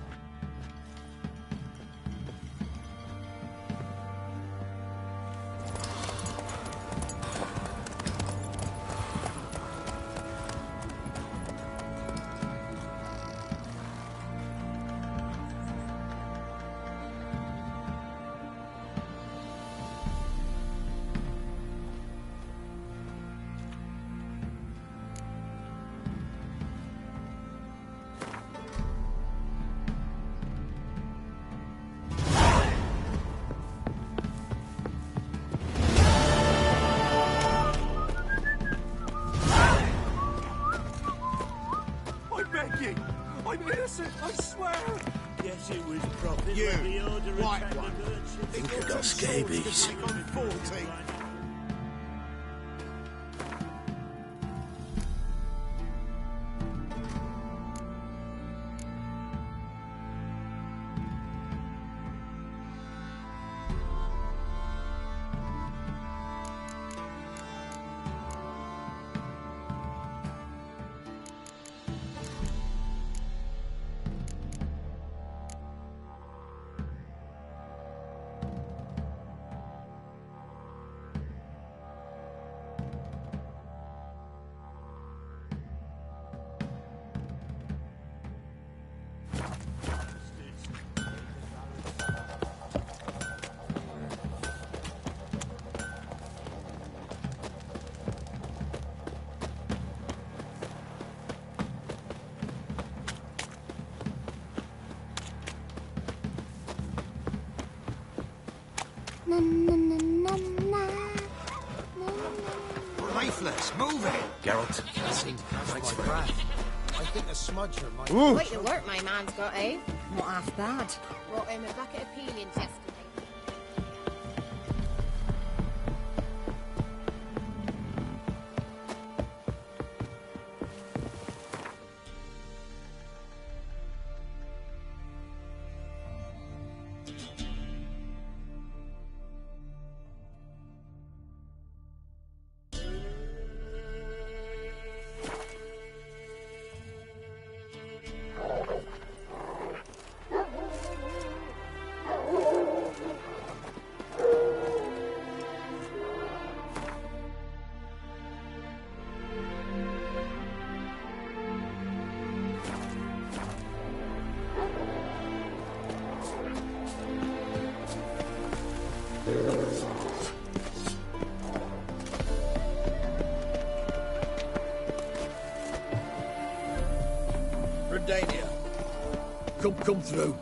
I'm innocent, I swear! Guess it was profit You, when the order white attacked one. the merchant. Think It you got was scabies? sold to the 40. Move it! Geralt, that seems like a crash. I think a smudger might... Quite the work my man's got, eh? Not half bad. Brought him a bucket of peelings yesterday. Redania. Come through.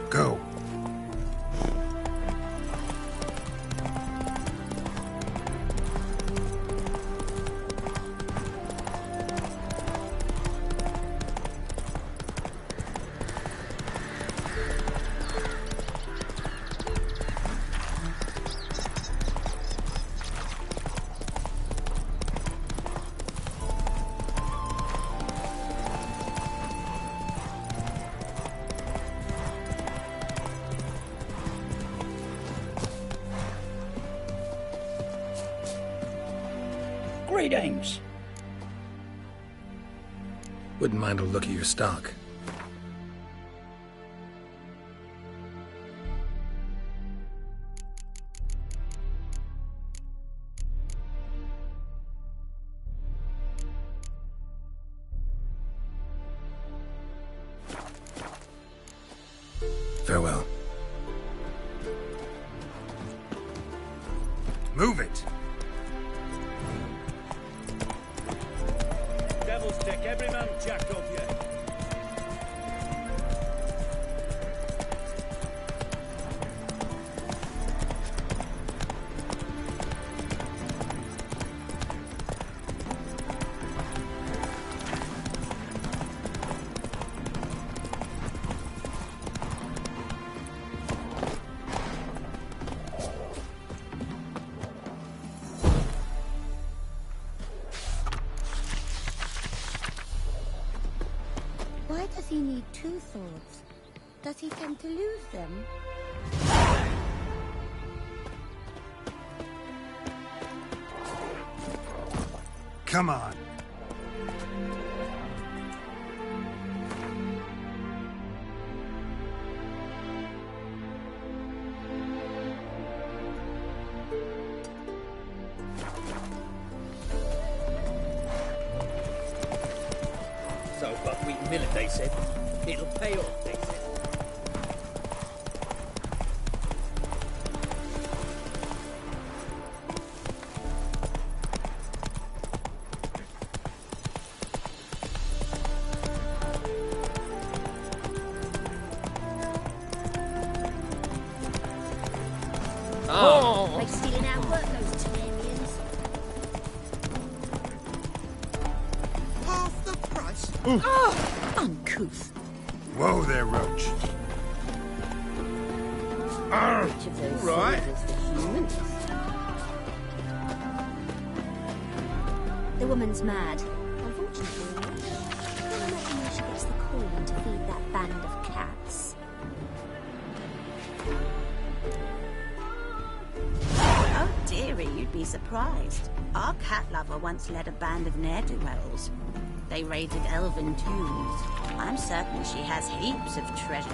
Go. Greetings. Wouldn't mind a look at your stock. Farewell. Move it! Devil's Dick, every man jack of you. Why does he need two swords? Does he tend to lose them? Come on. So buckwheat millet, they said. It'll pay off, they said. Oh! Like stealing our work, those Temerians. Half the price? Oh, uncouth. Whoa there, Roach. Which of those right. swords is the humans? The woman's mad. Unfortunately, I don't imagine where she gets the coin to feed that band of cats. Oh, dearie, you'd be surprised. Our cat lover once led a band of ne'er-do-wells. They raided elven tombs. I'm certain she has heaps of treasure.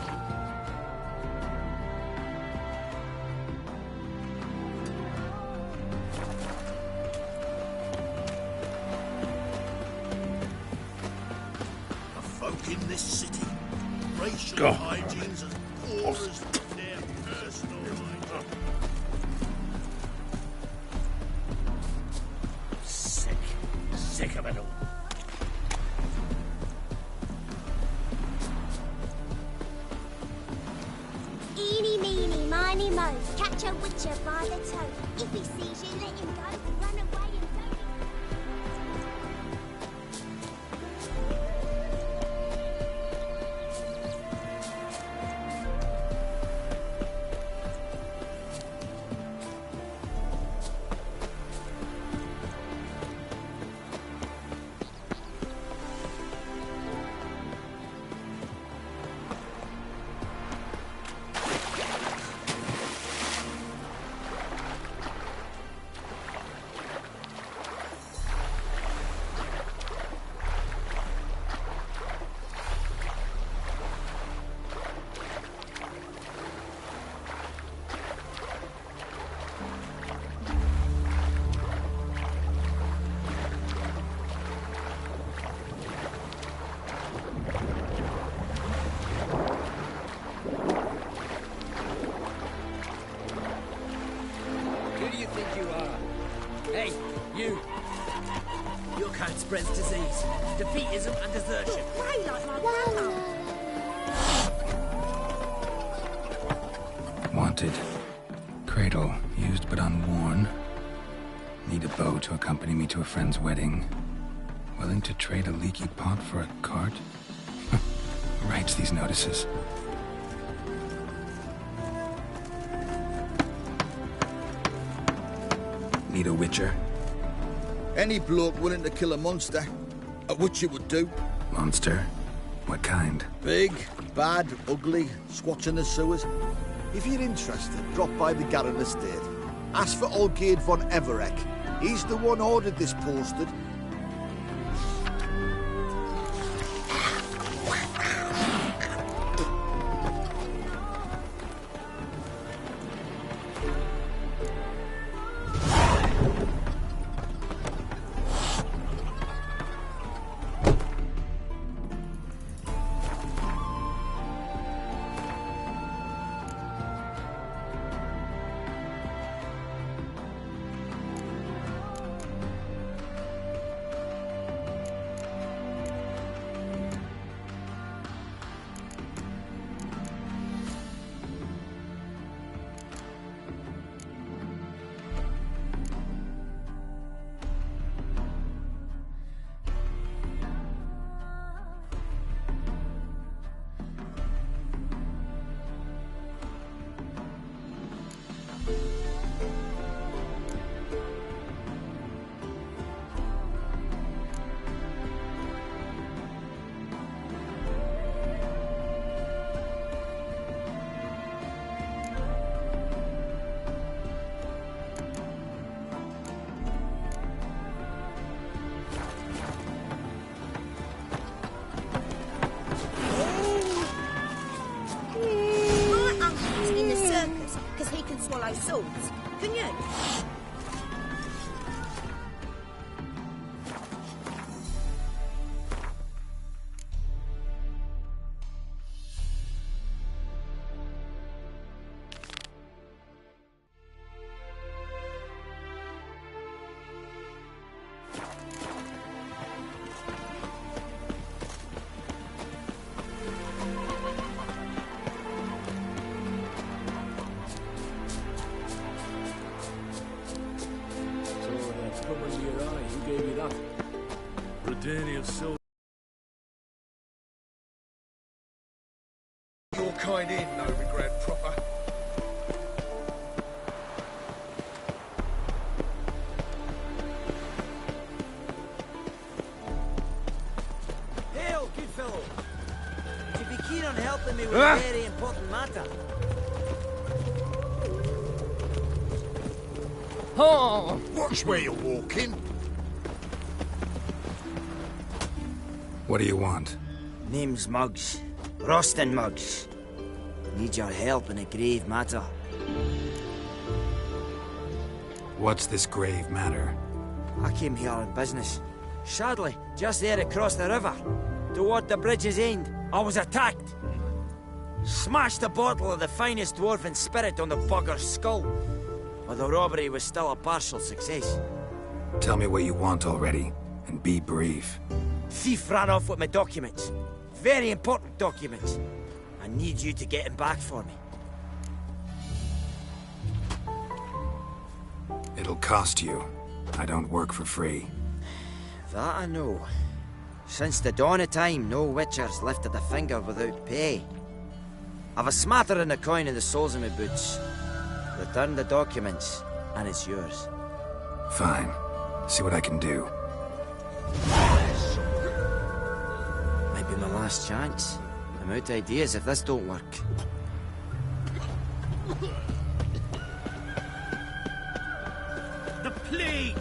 in this city. Racial hygiene's as poor as their personal hygiene. Sick of it all. Eeny, meeny, miny, moe. Catch a witcher by the toe. If he sees you, let him go. Run away and don't... Spreads disease, defeatism and desertion. Pray like my grandma. Wanted. Cradle, used but unworn. Need a bow to accompany me to a friend's wedding. Willing to trade a leaky pot for a cart? Who writes these notices? Need a witcher? Any bloke willing to kill a monster, a witcher would do. Monster? What kind? Big, bad, ugly, squats in the sewers. If you're interested, drop by the Garren estate. Ask for Olgierd von Everek. He's the one ordered this posted. swallow swords, can you? Your kind in, no regret proper. Hail, good fellow. Would you be keen on helping me with a very important matter? Oh! Watch where you're walking. What do you want? Name's Muggs. Rostin Muggs. Need your help in a grave matter. What's this grave matter? I came here on business. Sadly, just there across the river. toward the bridge's end, I was attacked. Smashed a bottle of the finest dwarven spirit on the bugger's skull. But the robbery was still a partial success. Tell me what you want already, and be brief. Thief ran off with my documents. Very important documents. I need you to get him back for me. It'll cost you. I don't work for free. That I know. Since the dawn of time, no witcher's lifted a finger without pay. I've a smattering of coin in the soles of my boots. Return the documents, and it's yours. Fine. See what I can do. Might be my last chance. I'm out of ideas if this don't work. The plague!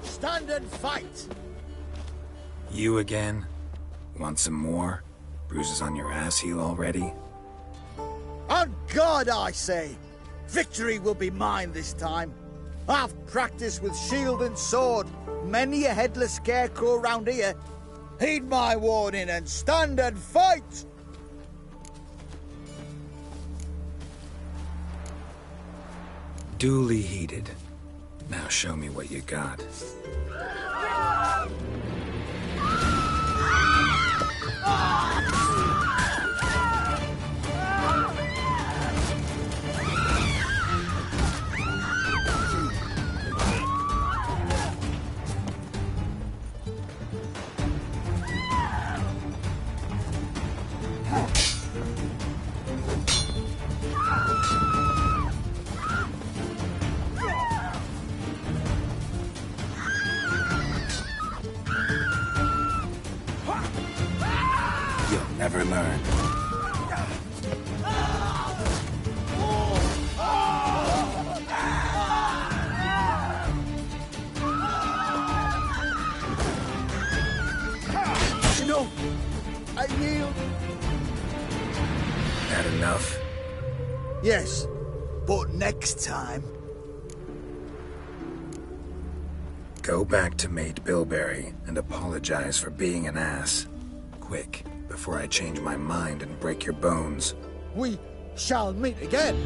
Stand and fight! You again? Want some more? Bruises on your ass heel already? On God, I say! Victory will be mine this time. I've practiced with shield and sword. Many a headless scarecrow round here. Heed my warning and stand and fight! Duly heeded. Now show me what you got. You'll never learn. No! I yield! That enough? Yes, but next time... Go back to Mate Bilberry and apologize for being an ass. Quick, before I change my mind and break your bones. We shall meet again!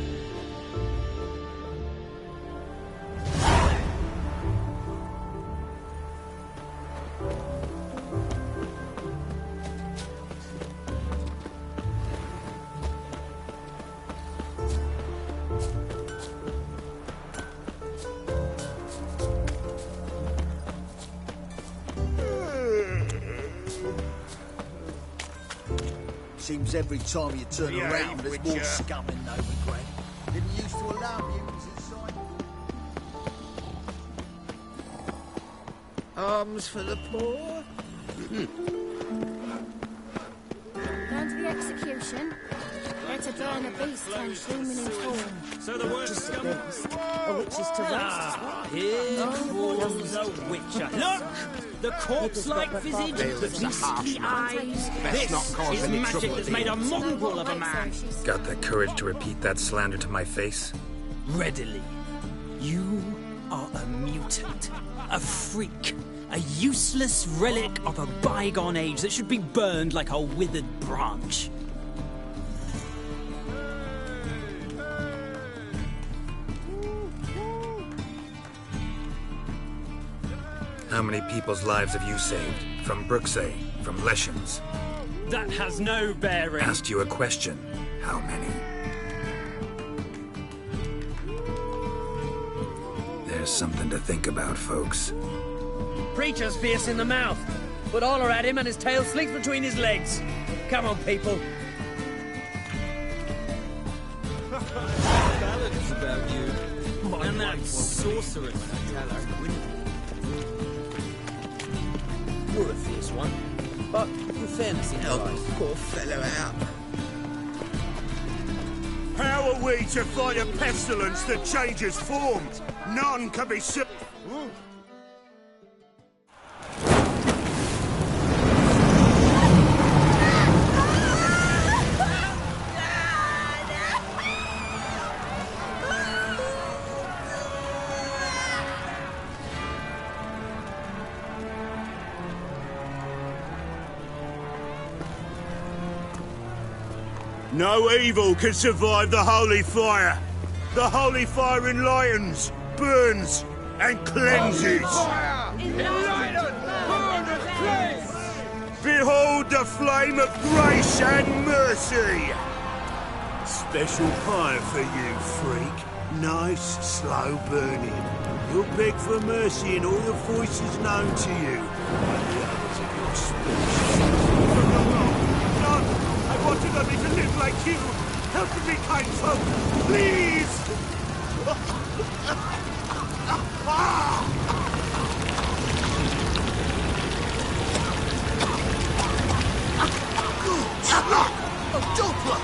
Seems every time you turn around, there's more scum in Novigrad. Didn't used to allow mutants inside. Arms for the poor? Down to the execution. They're to burn a beast and human in form. So the word scum... A witch is to roast. Here comes a witcher. Look! The corpse-like visage, the beastly eyes. This is magic that's made a mongrel of a man. Got the courage to repeat that slander to my face? Readily. You are a mutant, a freak, a useless relic of a bygone age that should be burned like a withered branch. How many people's lives have you saved? From Brooksay? From Leshens? That has no bearing. Asked you a question. How many? There's something to think about, folks. Preacher's fierce in the mouth, but holler at him and his tail slinks between his legs. Come on, people. Ballads about you. And that sorceress. You're a fierce one, but in fairness, it helped this poor fellow out. How are we to fight a pestilence that changes forms? None can be si- No evil can survive the holy fire. The holy fire enlightens, burns, and cleanses. Behold the flame of grace and mercy. Special fire for you, freak. Nice, slow burning. You'll beg for mercy in all the voices known to you. And the others of your species. No, I wanted only to live like you. Help me, kind folk, please! Good luck, a Doppler!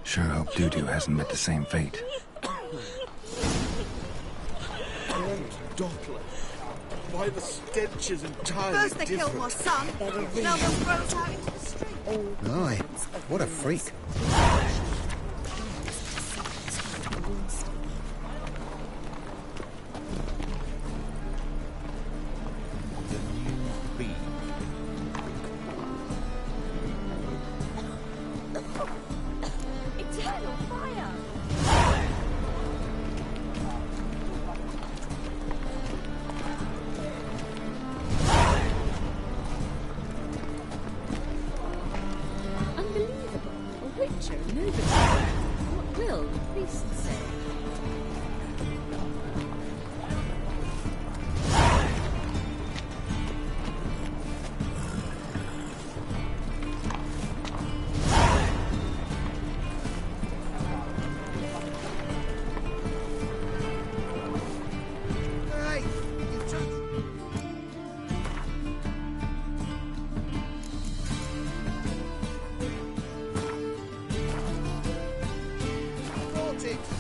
Sure hope Doo-Doo hasn't met the same fate. Doppler. Why the stench is entirely First they different. killed my son, now they'll throw us out into the street. Aye, what a freak. Eternal fire! Unbelievable. A witcher, nobody. What will the priest say? Hey, you touch... Caught it!